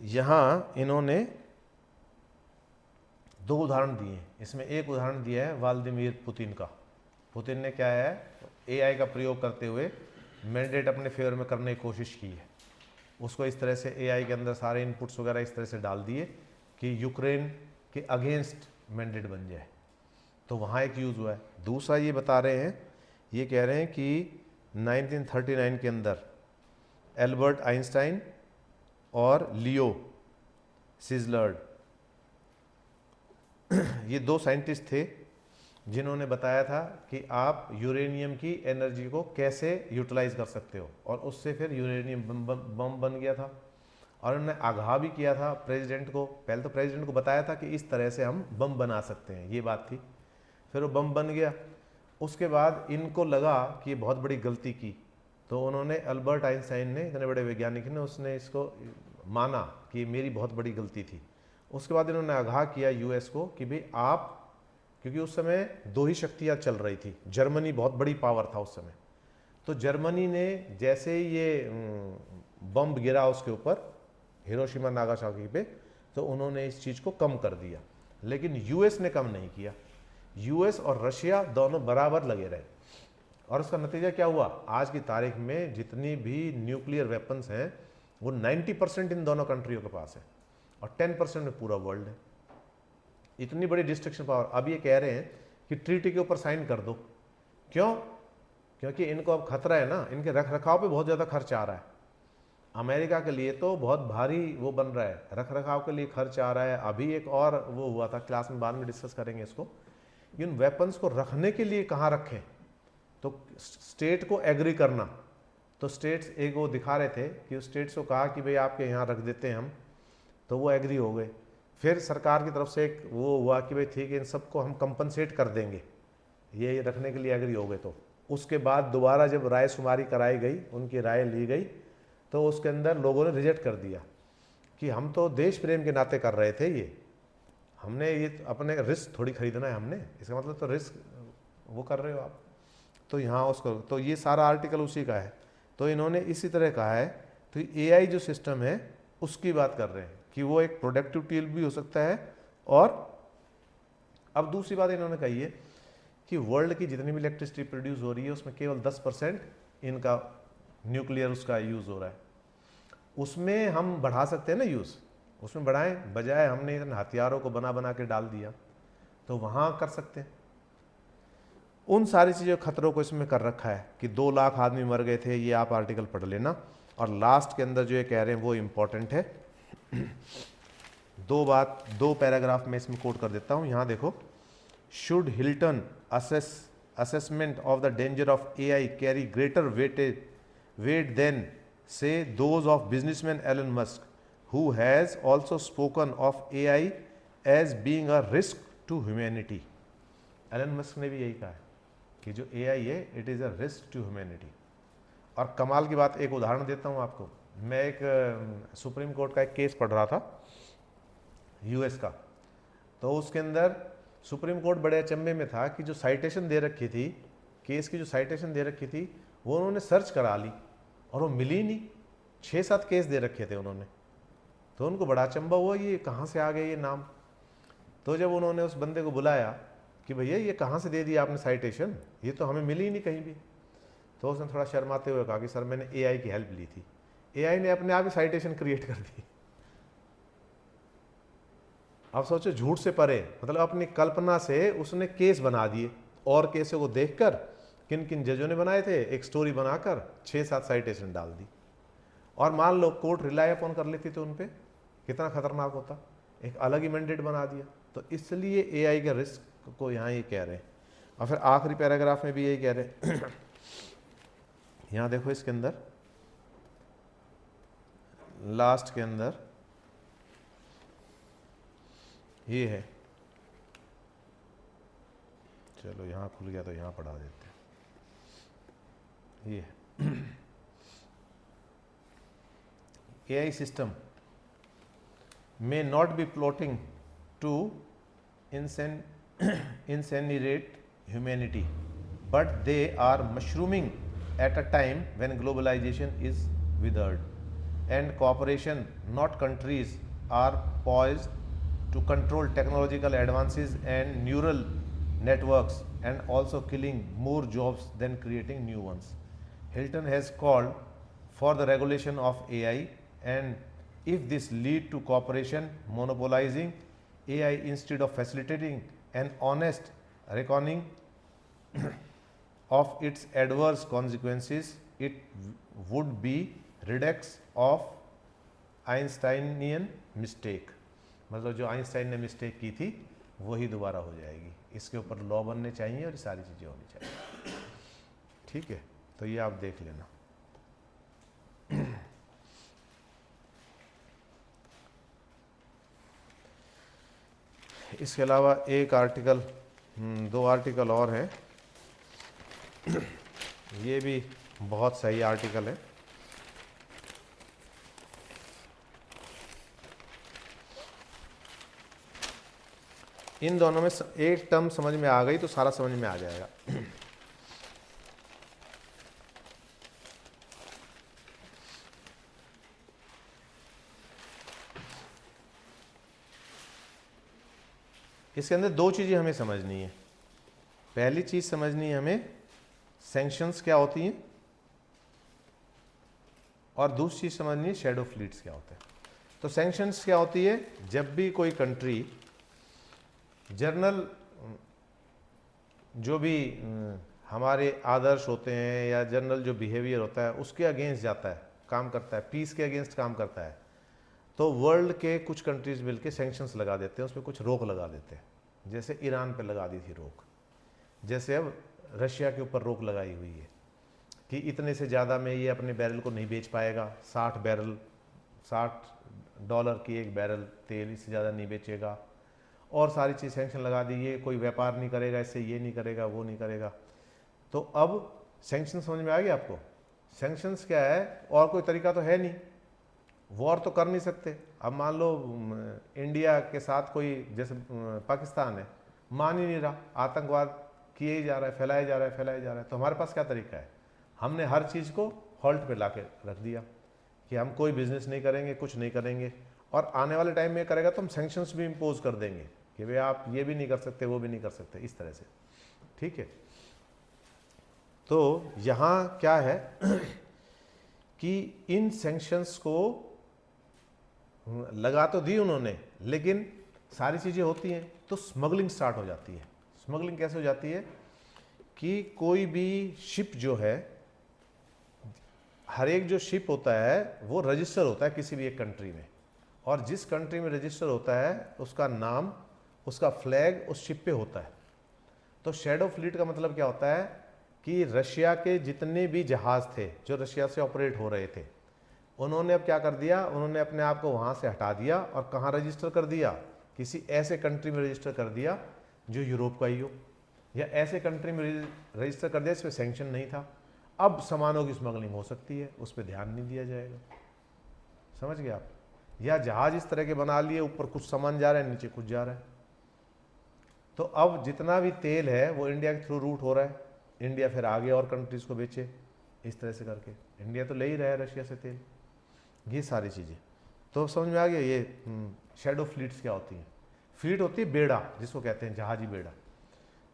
यहाँ इन्होंने दो उदाहरण दिए हैं। इसमें एक उदाहरण दिया है व्लादिमीर पुतिन का। पुतिन ने क्या है एआई का प्रयोग करते हुए मैंडेट अपने फेवर में करने की कोशिश की है। उसको इस तरह से एआई के अंदर सारे इनपुट्स वगैरह इस तरह से डाल दिए कि यूक्रेन के अगेंस्ट मैंडेट बन जाए। तो वहाँ एक यूज़ हुआ है। दूसरा ये बता रहे हैं, ये कह रहे हैं कि 1939 के अंदर एल्बर्ट आइंस्टाइन और लियो सिजलर्ड, ये दो साइंटिस्ट थे जिन्होंने बताया था कि आप यूरेनियम की एनर्जी को कैसे यूटिलाइज कर सकते हो, और उससे फिर यूरेनियम बम बन गया था। और उन्होंने आगाह भी किया था प्रेसिडेंट को। पहले तो प्रेसिडेंट को बताया था कि इस तरह से हम बम बना सकते हैं, ये बात थी। फिर वो बम बन गया। उसके बाद इनको लगा कि ये बहुत बड़ी गलती की, तो उन्होंने अल्बर्ट आइंस्टाइन ने, इतने बड़े वैज्ञानिक ने, उसने इसको माना कि मेरी बहुत बड़ी गलती थी। उसके बाद इन्होंने आगाह किया यूएस को कि भाई आप, क्योंकि उस समय दो ही शक्तियाँ चल रही थी, जर्मनी बहुत बड़ी पावर था उस समय। तो जर्मनी ने जैसे ही ये बम गिरा उसके ऊपर हिरोशिमा नागासाकी पे, तो उन्होंने इस चीज़ को कम कर दिया। लेकिन यूएस ने कम नहीं किया। यूएस और रशिया दोनों बराबर लगे रहे। और उसका नतीजा क्या हुआ, आज की तारीख में जितनी भी न्यूक्लियर वेपन्स हैं वो 90% इन दोनों कंट्रियों के पास है, और 10% में पूरा वर्ल्ड है। इतनी बड़ी डिस्ट्रक्शन पावर। अब ये कह रहे हैं कि ट्रीटी के ऊपर साइन कर दो। क्यों? क्योंकि इनको अब खतरा है ना, इनके रख रखाव पे बहुत ज़्यादा खर्च आ रहा है। अमेरिका के लिए तो बहुत भारी वो बन रहा है, रख रखाव के लिए खर्च आ रहा है। अभी एक और वो हुआ था क्लास में, बाद में डिस्कस करेंगे इसको, इन वेपन्स को रखने के लिए कहाँ रखें। तो स्टेट को एग्री करना, तो स्टेट्स एक वो दिखा रहे थे कि उस स्टेट्स को कहा कि भाई आपके यहाँ रख देते हैं हम, तो वो एग्री हो गए। फिर सरकार की तरफ से एक वो हुआ कि भाई ठीक है, इन सबको हम कंपनसेट कर देंगे, ये रखने के लिए एग्री हो गए। तो उसके बाद दोबारा जब राय शुमारी कराई गई, उनकी राय ली गई, तो उसके अंदर लोगों ने रिजेक्ट कर दिया कि हम तो देश प्रेम के नाते कर रहे थे, ये हमने ये अपने रिस्क थोड़ी खरीदना है हमने, इसका मतलब तो रिस्क वो कर रहे हो आप। तो यहाँ उसको, तो ये सारा आर्टिकल उसी का है। तो इन्होंने इसी तरह कहा है। तो एआई जो सिस्टम है उसकी बात कर रहे हैं कि वो एक प्रोडक्टिव टूल भी हो सकता है। और अब दूसरी बात इन्होंने कही है कि वर्ल्ड की जितनी भी इलेक्ट्रिसिटी प्रोड्यूस हो रही है उसमें केवल 10% इनका न्यूक्लियर उसका यूज़ हो रहा है। उसमें हम बढ़ा सकते हैं ना यूज़, उसमें बढ़ाएं, बजाय हमने इतने हथियारों को बना बना के डाल दिया, तो वहाँ कर सकते हैं। उन सारी चीज़ों खतरों को इसमें कर रखा है कि 2 लाख आदमी मर गए थे, ये आप आर्टिकल पढ़ लेना। और लास्ट के अंदर जो ये कह रहे हैं वो इम्पॉर्टेंट है। दो पैराग्राफ में इसमें कोट कर देता हूँ। यहाँ देखो, should Hilton assessment of the danger of AI carry greater weight than say those of businessman Elon Musk, who has also spoken of AI as being a risk to humanity। Elon Musk ने भी यही कहा है कि जो AI है it is a risk to humanity. और कमाल की बात, एक उदाहरण देता हूँ आपको। मैं एक सुप्रीम कोर्ट का एक केस पढ़ रहा था यूएस का। तो उसके अंदर सुप्रीम कोर्ट बड़े अचंभे में था कि जो साइटेशन दे रखी थी, केस की जो साइटेशन दे रखी थी, वो उन्होंने सर्च करा ली और वो मिली नहीं। 6-7 केस दे रखे थे उन्होंने। तो उनको बड़ा अचंभा हुआ, ये कहाँ से आ गए ये नाम। तो जब उन्होंने उस बंदे को बुलाया कि भैया ये कहाँ से दे दिया आपने साइटेशन, ये तो हमें मिली ही नहीं कहीं भी। तो उसने थोड़ा शर्माते हुए कहा कि सर मैंने एआई की हेल्प ली थी। एआई ने अपने आप ही साइटेशन क्रिएट कर दी। अब सोचो झूठ से परे, मतलब अपनी कल्पना से उसने केस बना दिए और केसों को देखकर किन किन जजों ने बनाए थे, एक स्टोरी बनाकर 6-7 साइटेशन डाल दी। और मान लो कोर्ट रिलाई अपॉन कर लेती तो उन पे कितना खतरनाक होता, एक अलग ही मैंडेट बना दिया। तो इसलिए एआई के रिस्क को यहाँ ये कह रहे हैं। और फिर आखिरी पैराग्राफ में भी यही कह रहे हैं यहाँ देखो इसके अंदर लास्ट के अंदर ये है, चलो यहाँ खुल गया तो यहाँ पढ़ा देते हैं। ये है AI system may not be plotting to incinerate humanity, but they are mushrooming at a time when globalization is withered and cooperation, not countries, are poised to control technological advances and neural networks, and also killing more jobs than creating new ones. Hilton has called for the regulation of AI, and if this lead to cooperation monopolizing AI instead of facilitating an honest reckoning of its adverse consequences, it would be redux of Einsteinian mistake. मतलब जो आइंस्टाइन ने मिस्टेक की थी वही दोबारा हो जाएगी। इसके ऊपर लॉ बनने चाहिए और सारी चीज़ें होनी चाहिए। ठीक है, तो ये आप देख लेना। इसके अलावा एक आर्टिकल, 2 आर्टिकल और हैं, ये भी बहुत सही आर्टिकल है। इन दोनों में एक टर्म समझ में आ गई तो सारा समझ में आ जाएगा। इसके अंदर 2 चीज़ें हमें समझनी है। पहली चीज़ समझनी है हमें सैंक्शंस क्या होती हैं, और दूसरी चीज़ समझनी है शैडो फ्लीट्स क्या होते हैं। तो सैंक्शंस क्या होती है, जब भी कोई कंट्री जर्नल जो भी हमारे आदर्श होते हैं या जनरल जो बिहेवियर होता है उसके अगेंस्ट जाता है, काम करता है, पीस के अगेंस्ट काम करता है, तो वर्ल्ड के कुछ कंट्रीज मिलकर सैंक्शंस लगा देते हैं, उस पर कुछ रोक लगा देते हैं। जैसे ईरान पे लगा दी थी रोक, जैसे अब रशिया के ऊपर रोक लगाई हुई है कि इतने से ज़्यादा में ये अपने बैरल को नहीं बेच पाएगा, 60 डॉलर की एक बैरल तेल, इससे ज़्यादा नहीं बेचेगा, और सारी चीज़ सैंक्शन लगा दी, ये कोई व्यापार नहीं करेगा, इससे ये नहीं करेगा, वो नहीं करेगा। तो अब सैंक्शन समझ में आ गया आपको? सैंक्शंस क्या है, और कोई तरीका तो है नहीं, वॉर तो कर नहीं सकते। अब मान लो इंडिया के साथ कोई, जैसे पाकिस्तान है, मान ही नहीं रहा, आतंकवाद किए ही जा रहा है, फैलाया जा रहा है, फैलाया जा रहा है, तो हमारे पास क्या तरीका है? हमने हर चीज़ को हॉल्ट पे ला के रख दिया कि हम कोई बिजनेस नहीं करेंगे, कुछ नहीं करेंगे, और आने वाले टाइम में करेगा तो हम सैंक्शंस भी इम्पोज कर देंगे कि भाई आप ये भी नहीं कर सकते, वो भी नहीं कर सकते, इस तरह से। ठीक है, तो यहाँ क्या है कि इन सैंक्शंस को लगा तो दी उन्होंने, लेकिन सारी चीज़ें होती हैं तो स्मगलिंग स्टार्ट हो जाती है। स्मगलिंग कैसे हो जाती है कि कोई भी शिप जो है, हर एक जो शिप होता है वो रजिस्टर होता है किसी भी एक कंट्री में, और जिस कंट्री में रजिस्टर होता है उसका नाम, उसका फ्लैग उस शिप पे होता है। तो शैडो फ्लीट का मतलब क्या होता है कि रशिया के जितने भी जहाज़ थे जो रशिया से ऑपरेट हो रहे थे, उन्होंने अब क्या कर दिया, उन्होंने अपने आप को वहाँ से हटा दिया और कहाँ रजिस्टर कर दिया, किसी ऐसे कंट्री में रजिस्टर कर दिया जो यूरोप का ही हो, या ऐसे कंट्री में रजिस्टर कर दिया इस पर सैंक्शन नहीं था। अब सामानों की स्मगलिंग हो सकती है, उस पर ध्यान नहीं दिया जाएगा। समझ गए आप? या जहाज़ इस तरह के बना लिए, ऊपर कुछ सामान जा रहा है, नीचे कुछ जा रहा है, तो अब जितना भी तेल है वो इंडिया के थ्रू रूट हो रहा है, इंडिया फिर आगे और कंट्रीज़ को बेचे, इस तरह से करके इंडिया तो ले ही रहा है रशिया से तेल। ये सारी चीज़ें तो समझ में आ गया। ये शैडो फ्लीट्स क्या होती हैं? फ्लीट होती है बेड़ा, जिसको कहते हैं जहाजी बेड़ा।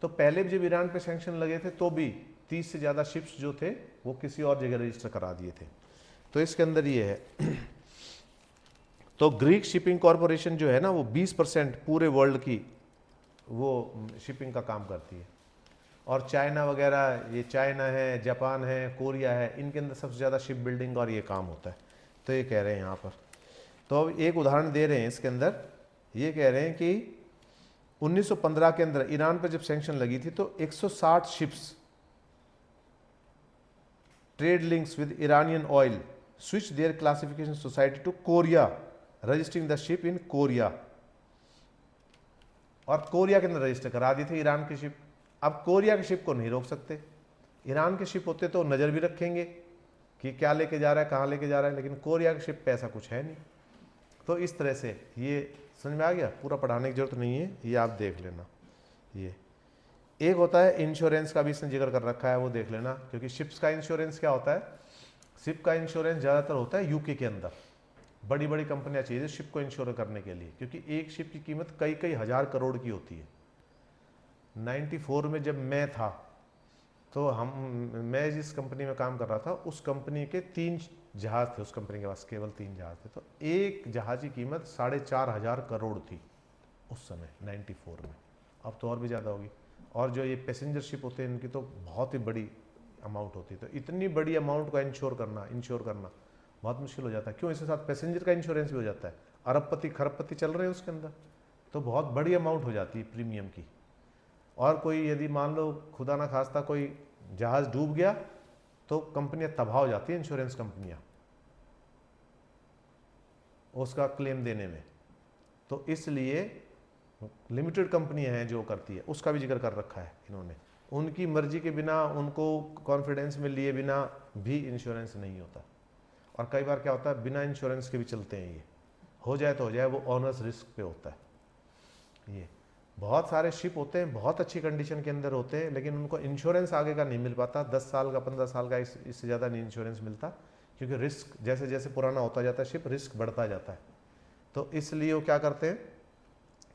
तो पहले भी जब ईरान पे सैंक्शन लगे थे तो भी 30 से ज़्यादा शिप्स जो थे वो किसी और जगह रजिस्टर करा दिए थे। तो इसके अंदर ये है तो ग्रीक शिपिंग कॉरपोरेशन जो है ना वो 20% पूरे वर्ल्ड की वो शिपिंग का काम करती है। और चाइना वगैरह, ये चाइना है, जापान है, कोरिया है, इनके अंदर सबसे ज़्यादा शिप बिल्डिंग और ये काम होता है। तो ये कह रहे हैं यहाँ पर, तो अब एक उदाहरण दे रहे हैं इसके अंदर, ये कह रहे हैं कि 1915 के अंदर ईरान पर जब सैंक्शन लगी थी तो 160 ships trade links with Iranian oil switch their classification society to Korea, registering the ship in Korea. और कोरिया के अंदर रजिस्टर करा दी थी ईरान की शिप। अब कोरिया के शिप को नहीं रोक सकते, ईरान के शिप होते तो नज़र भी रखेंगे कि क्या लेके जा रहा है, कहाँ लेके जा रहा है, लेकिन कोरिया के शिप पे ऐसा कुछ है नहीं। तो इस तरह से ये समझ में आ गया, पूरा पढ़ाने की जरूरत नहीं है, ये आप देख लेना। ये एक होता है इंश्योरेंस का भी इसने जिक्र कर रखा है, वो देख लेना, क्योंकि शिप्स का इंश्योरेंस क्या होता है, शिप का इंश्योरेंस ज़्यादातर होता है यूके के अंदर, बड़ी बड़ी कंपनियां चाहिए शिप को इंश्योर करने के लिए, क्योंकि एक शिप की कीमत कई कई हज़ार करोड़ की होती है। 94 में जब मैं था तो मैं जिस कंपनी में काम कर रहा था उस कंपनी के 3 जहाज़ थे, उस कंपनी के पास केवल 3 जहाज़ थे, तो एक जहाज़ की कीमत 4,500 करोड़ थी उस समय 94 में। अब तो और भी ज़्यादा होगी। और जो ये पैसेंजर शिप होते हैं इनकी तो बहुत ही बड़ी अमाउंट होती है, तो इतनी बड़ी अमाउंट का इंश्योर करना बहुत मुश्किल हो जाता है। क्यों, इसके साथ पैसेंजर का इंश्योरेंस भी हो जाता है। अरबपति खरबपति चल रहे हैं उसके अंदर, तो बहुत बड़ी अमाउंट हो जाती है प्रीमियम की। और कोई यदि मान लो खुदा ना खास्ता कोई जहाज़ डूब गया तो कंपनियां तबाह हो जाती है, इंश्योरेंस कंपनियां उसका क्लेम देने में। तो इसलिए लिमिटेड कंपनियां हैं जो करती है, उसका भी जिक्र कर रखा है इन्होंने। उनकी मर्जी के बिना, उनको कॉन्फिडेंस में लिए बिना भी इंश्योरेंस नहीं होता। और कई बार क्या होता है, बिना इंश्योरेंस के भी चलते हैं, ये हो जाए तो हो जाए, वो ऑनर्स रिस्क पे होता है। ये बहुत सारे शिप होते हैं, बहुत अच्छी कंडीशन के अंदर होते हैं, लेकिन उनको इंश्योरेंस आगे का नहीं मिल पाता, 10 साल का 15 साल का इससे ज़्यादा नहीं इंश्योरेंस मिलता, क्योंकि रिस्क जैसे जैसे पुराना होता जाता है शिप, रिस्क बढ़ता जाता है। तो इसलिए वो क्या करते हैं,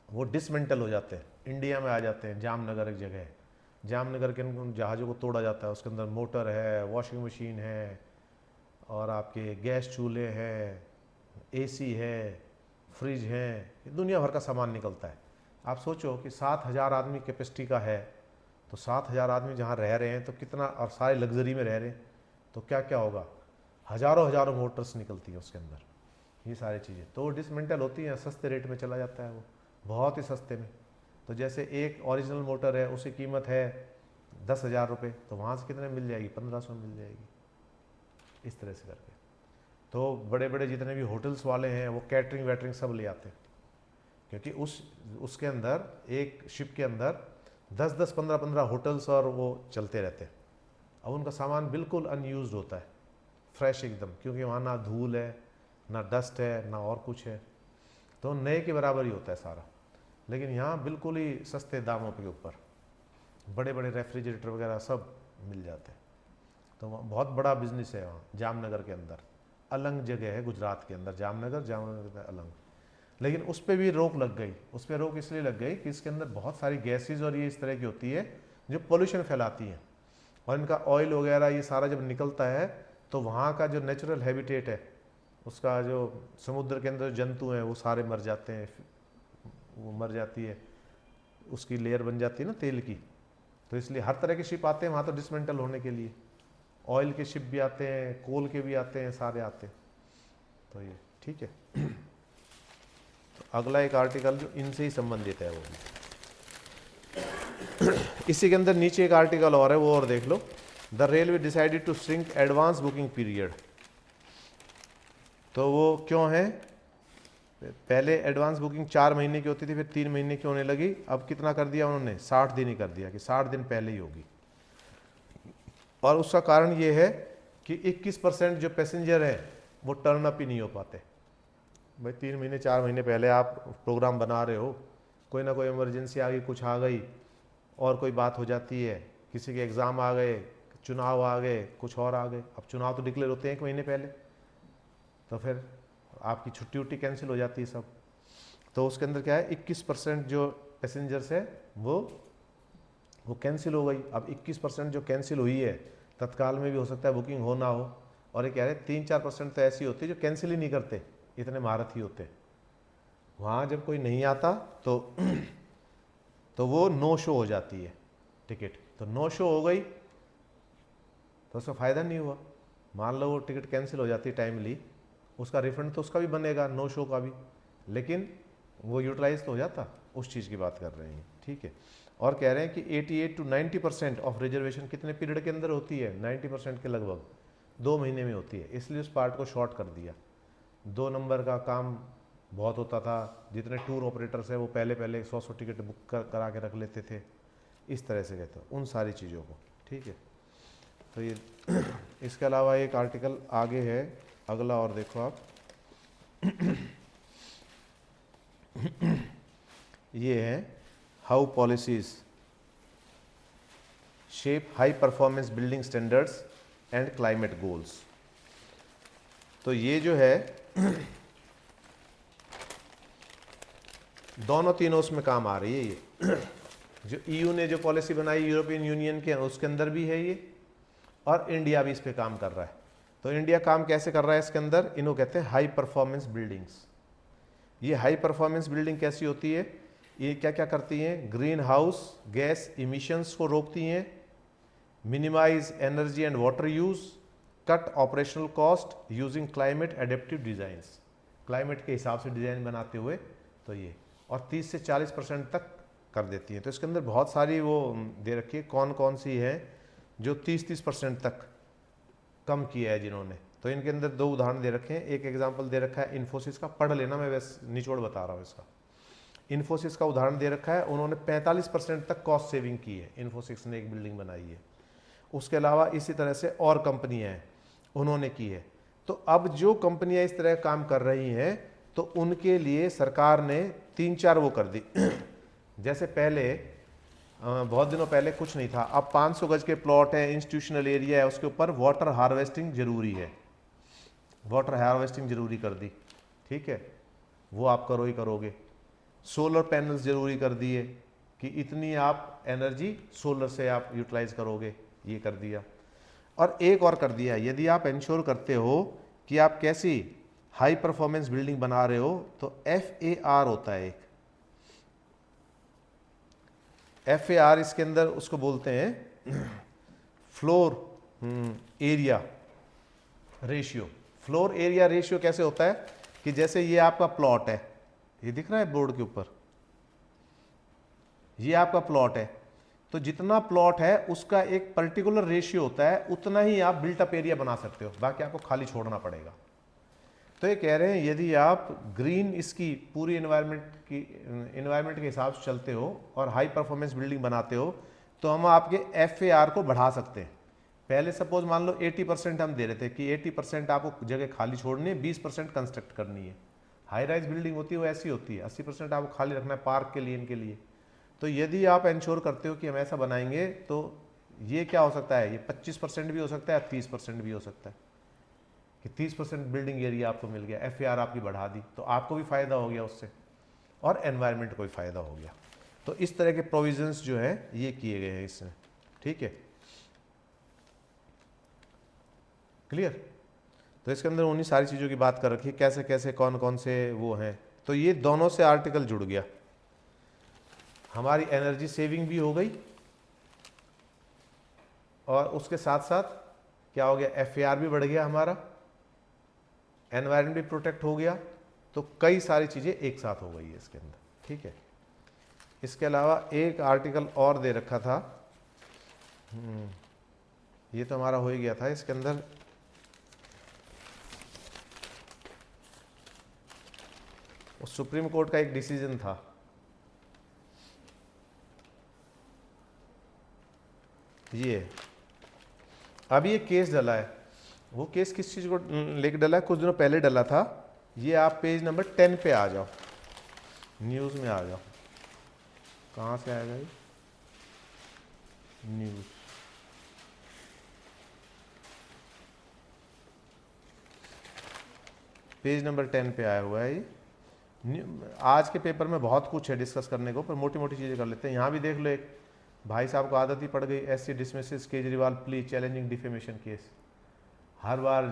वो डिसमेंटल हो जाते हैं, इंडिया में आ जाते हैं। जामनगर एक जगह है, जामनगर के उन जहाज़ों को तोड़ा जाता है, उसके अंदर मोटर है, वॉशिंग मशीन है, और आपके गैस चूल्हे हैं, एसी है, फ्रिज है, दुनिया भर का सामान निकलता है। आप सोचो कि 7,000 आदमी कैपेसिटी का है, तो 7,000 आदमी जहाँ रह रहे हैं तो कितना, और सारे लग्जरी में रह रहे हैं, तो क्या क्या होगा, हज़ारों हज़ारों मोटर्स निकलती हैं उसके अंदर, ये सारी चीज़ें तो डिसमेंटल होती हैं। सस्ते रेट में चला जाता है वो, बहुत ही सस्ते में। तो जैसे एक ओरिजिनल मोटर है, उसकी कीमत है 10,000 रुपये, तो वहाँ से कितने मिल जाएगी, 1,500 मिल जाएगी, इस तरह से करके। तो बड़े बड़े जितने भी होटल्स वाले हैं वो कैटरिंग वैटरिंग सब ले आते हैं, क्योंकि उसके अंदर एक शिप के अंदर 10-10, 15-15 होटल्स और वो चलते रहते हैं। अब उनका सामान बिल्कुल अनयूज्ड होता है, फ्रेश एकदम, क्योंकि वहाँ ना धूल है, ना डस्ट है, ना और कुछ है, तो नए के बराबर ही होता है सारा। लेकिन यहाँ बिल्कुल ही सस्ते दामों के ऊपर बड़े बड़े रेफ्रिजरेटर वगैरह सब मिल जाते हैं। तो वहाँ बहुत बड़ा बिजनेस है वहाँ जामनगर के अंदर। अलंग जगह है गुजरात के अंदर, जामनगर अलंग। लेकिन उस पर भी रोक लग गई। उस पर रोक इसलिए लग गई कि इसके अंदर बहुत सारी गैसेज और ये इस तरह की होती है जो पोल्यूशन फैलाती हैं, और इनका ऑयल वगैरह ये सारा जब निकलता है तो वहाँ का जो नेचुरल हैबिटेट है, उसका जो समुद्र के अंदर जंतु हैं वो सारे मर जाते हैं, वो मर जाती है, उसकी लेयर बन जाती है ना तेल की। तो इसलिए हर तरह के शिप आते हैं वहाँ तो डिसमेंटल होने के लिए, ऑयल के शिप भी आते हैं, कोल के भी आते हैं, सारे आते हैं। तो ये ठीक है। तो अगला एक आर्टिकल जो इनसे ही संबंधित है वो इसी के अंदर नीचे एक आर्टिकल और है, वो और देख लो। The railway decided to shrink advance booking period. तो वो क्यों है, पहले एडवांस बुकिंग 4 महीने की होती थी, फिर 3 महीने की होने लगी। अब कितना कर दिया उन्होंने, 60 दिन ही कर दिया, कि 60 दिन पहले ही होगी। और उसका कारण ये है कि 21% जो पैसेंजर है वो टर्न अप ही नहीं हो पाते। भाई 3 महीने 4 महीने पहले आप प्रोग्राम बना रहे हो, कोई ना कोई इमरजेंसी आ गई, कुछ आ गई, और कोई बात हो जाती है, किसी के एग्ज़ाम आ गए, चुनाव आ गए, कुछ और आ गए। अब चुनाव तो डिक्लेयर होते हैं 1 महीने पहले, तो फिर आपकी छुट्टी उट्टी कैंसिल हो जाती है सब। तो उसके अंदर क्या है, 21% जो पैसेंजर्स है वो कैंसिल हो गई। अब 21% जो कैंसिल हुई है, तत्काल में भी हो सकता है बुकिंग हो ना हो, और ये कह रहे हैं 3-4% तो ऐसी होती है जो कैंसिल ही नहीं करते, इतने महारथी होते हैं। वहाँ जब कोई नहीं आता तो तो वो नो शो हो जाती है टिकट। तो नो शो हो गई तो उसका फ़ायदा नहीं हुआ। मान लो वो टिकट कैंसिल हो जाती है टाइमली, उसका रिफंड तो उसका भी बनेगा, नो शो का भी, लेकिन वो यूटिलाइज तो हो जाता। उस चीज़ की बात कर रहे हैं, ठीक है। और कह रहे हैं कि 88 to 90% ऑफ रिजर्वेशन कितने पीरियड के अंदर होती है? 90% के लगभग 2 महीने में होती है, इसलिए उस पार्ट को शॉर्ट कर दिया। 2 नंबर का काम बहुत होता था। जितने टूर ऑपरेटर्स हैं वो पहले 100 टिकट बुक करा के रख लेते थे, इस तरह से कहते हैं उन सारी चीज़ों को, ठीक है। तो ये इसके अलावा एक आर्टिकल आगे है, अगला और देखो आप। ये है how policies shape high performance building standards and climate goals. तो ये जो है दोनों तीनों उसमें काम आ रही है। ये जो ईयू ने जो पॉलिसी बनाई यूरोपियन यूनियन के, उसके अंदर भी है ये, और इंडिया भी इस पे काम कर रहा है। तो इंडिया काम कैसे कर रहा है इसके अंदर? इन्हों कहते हैं हाई परफॉर्मेंस बिल्डिंग्स। ये हाई परफॉर्मेंस बिल्डिंग कैसी होती है? ये क्या क्या करती हैं? ग्रीन हाउस गैस इमिशंस को रोकती हैं, minimise energy and water use, cut operational cost using climate adaptive designs. Climate के हिसाब से डिजाइन बनाते हुए, तो ये, और 30 से 40% तक कर देती हैं। तो इसके अंदर बहुत सारी वो दे रखी है, कौन कौन सी है जो 30% तक कम किया है जिन्होंने। तो इनके अंदर 2 उदाहरण दे रखे हैं। एक एग्जांपल दे रखा है इन्फोसिस का, पढ़ लेना, मैं वैसे निचोड़ बता रहा हूँ इसका। इन्फोसिस का उदाहरण दे रखा है, उन्होंने 45% तक कॉस्ट सेविंग की है। इन्फोसिस ने एक बिल्डिंग बनाई है। उसके अलावा इसी तरह से और कंपनियां हैं, उन्होंने की है। तो अब जो कंपनियां इस तरह काम कर रही हैं, तो उनके लिए सरकार ने 3-4 वो कर दी। जैसे पहले बहुत दिनों पहले कुछ नहीं था, अब 500 गज के प्लॉट है, इंस्टीट्यूशनल एरिया है, उसके ऊपर वाटर हार्वेस्टिंग जरूरी है। वाटर हार्वेस्टिंग जरूरी कर दी, ठीक है, वो आप करो ही करोगे। सोलर पैनल्स जरूरी कर दिए कि इतनी आप एनर्जी सोलर से आप यूटिलाइज करोगे, ये कर दिया। और एक और कर दिया, यदि आप इंश्योर करते हो कि आप कैसी हाई परफॉर्मेंस बिल्डिंग बना रहे हो, तो FAR होता है एक, FAR इसके अंदर उसको बोलते हैं floor area ratio. Floor area ratio कैसे होता है कि जैसे ये आपका प्लॉट है, ये दिख रहा है बोर्ड के ऊपर, ये आपका प्लॉट है, तो जितना प्लॉट है उसका एक पर्टिकुलर रेशियो होता है, उतना ही आप बिल्टअप एरिया बना सकते हो, बाकी आपको खाली छोड़ना पड़ेगा। तो ये कह रहे हैं यदि आप ग्रीन इसकी पूरी इन्वायरमेंट के हिसाब से चलते हो और हाई परफॉर्मेंस बिल्डिंग बनाते हो, तो हम आपके FAR को बढ़ा सकते हैं। पहले सपोज मान लो 80% हम दे रहे थे कि 80% आपको जगह खाली छोड़नी है, 20% कंस्ट्रक्ट करनी है। हाई राइज बिल्डिंग होती है वो ऐसी होती है, 80% आपको खाली रखना है पार्क के लिए, इनके लिए। तो यदि आप इंश्योर करते हो कि हम ऐसा बनाएंगे, तो ये क्या हो सकता है, ये 25% भी हो सकता है, 30% भी हो सकता है कि 30% बिल्डिंग एरिया आपको मिल गया, FAR आपकी बढ़ा दी, तो आपको भी फायदा हो गया उससे और एनवायरनमेंट को भी फायदा हो गया। तो इस तरह के प्रोविजंस जो है ये किए गए हैं इसमें, ठीक है, क्लियर। तो इसके अंदर उन्हीं सारी चीज़ों की बात कर रखी है, कैसे कैसे कौन कौन से वो हैं। तो ये दोनों से आर्टिकल जुड़ गया, हमारी एनर्जी सेविंग भी हो गई और उसके साथ साथ क्या हो गया, FAR भी बढ़ गया हमारा, एनवायरनमेंट भी प्रोटेक्ट हो गया। तो कई सारी चीज़ें एक साथ हो गई है इसके अंदर, ठीक है। इसके अलावा एक आर्टिकल और दे रखा था, ये तो हमारा हो ही गया था। इसके अंदर सुप्रीम कोर्ट का एक डिसीजन था, ये अब ये केस डला है। वो केस किस चीज़ को लेकर डला है, कुछ दिनों पहले डला था। ये आप पेज नंबर 10 पे आ जाओ, न्यूज़ में आ जाओ। कहाँ से आएगा ये न्यूज़? पेज नंबर 10 पे आया हुआ है ये। आज के पेपर में बहुत कुछ है डिस्कस करने को, पर मोटी मोटी चीज़ें कर लेते हैं। यहाँ भी देख लो, एक भाई साहब को आदत ही पड़ गई, SC dismisses Kejriwal plea challenging defamation case. हर बार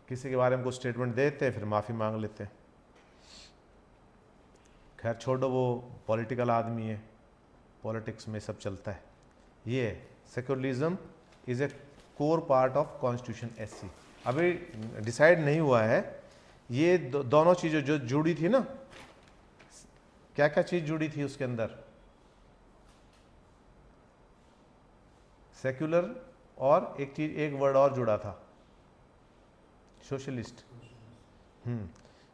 किसी के बारे में कुछ स्टेटमेंट देते हैं, फिर माफ़ी मांग लेते हैं। खैर छोड़ो, वो पॉलिटिकल आदमी है, पॉलिटिक्स में सब चलता है। ये secularism is a core part of constitution SC. अभी डिसाइड नहीं हुआ है, ये दोनों चीज़ें जो जुड़ी थी ना, क्या क्या चीज़ जुड़ी थी उसके अंदर, सेक्युलर और एक चीज़, एक वर्ड और जुड़ा था, सोशलिस्ट।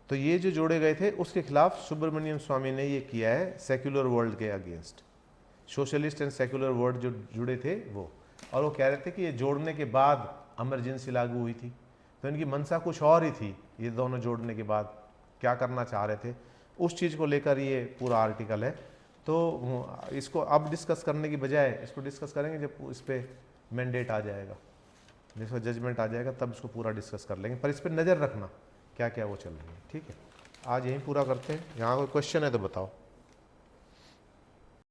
तो ये जो जोड़े गए थे उसके खिलाफ सुब्रमण्यम स्वामी ने ये किया है, सेक्युलर वर्ल्ड के against. Socialist and secular world जो जुड़े थे वो, और वो कह रहे थे कि ये जोड़ने के बाद इमरजेंसी लागू हुई थी, तो इनकी मंशा कुछ और ही थी। ये दोनों जोड़ने के बाद क्या करना चाह रहे थे, उस चीज़ को लेकर ये पूरा आर्टिकल है। तो इसको अब डिस्कस करने की बजाय इसको डिस्कस करेंगे जब इस पर मैंडेट आ जाएगा, जिसका जजमेंट आ जाएगा, तब इसको पूरा डिस्कस कर लेंगे। पर इस पर नज़र रखना क्या क्या वो चल रही है। ठीक है, आज यहीं पूरा करते हैं। यहाँ कोई क्वेश्चन है तो बताओ।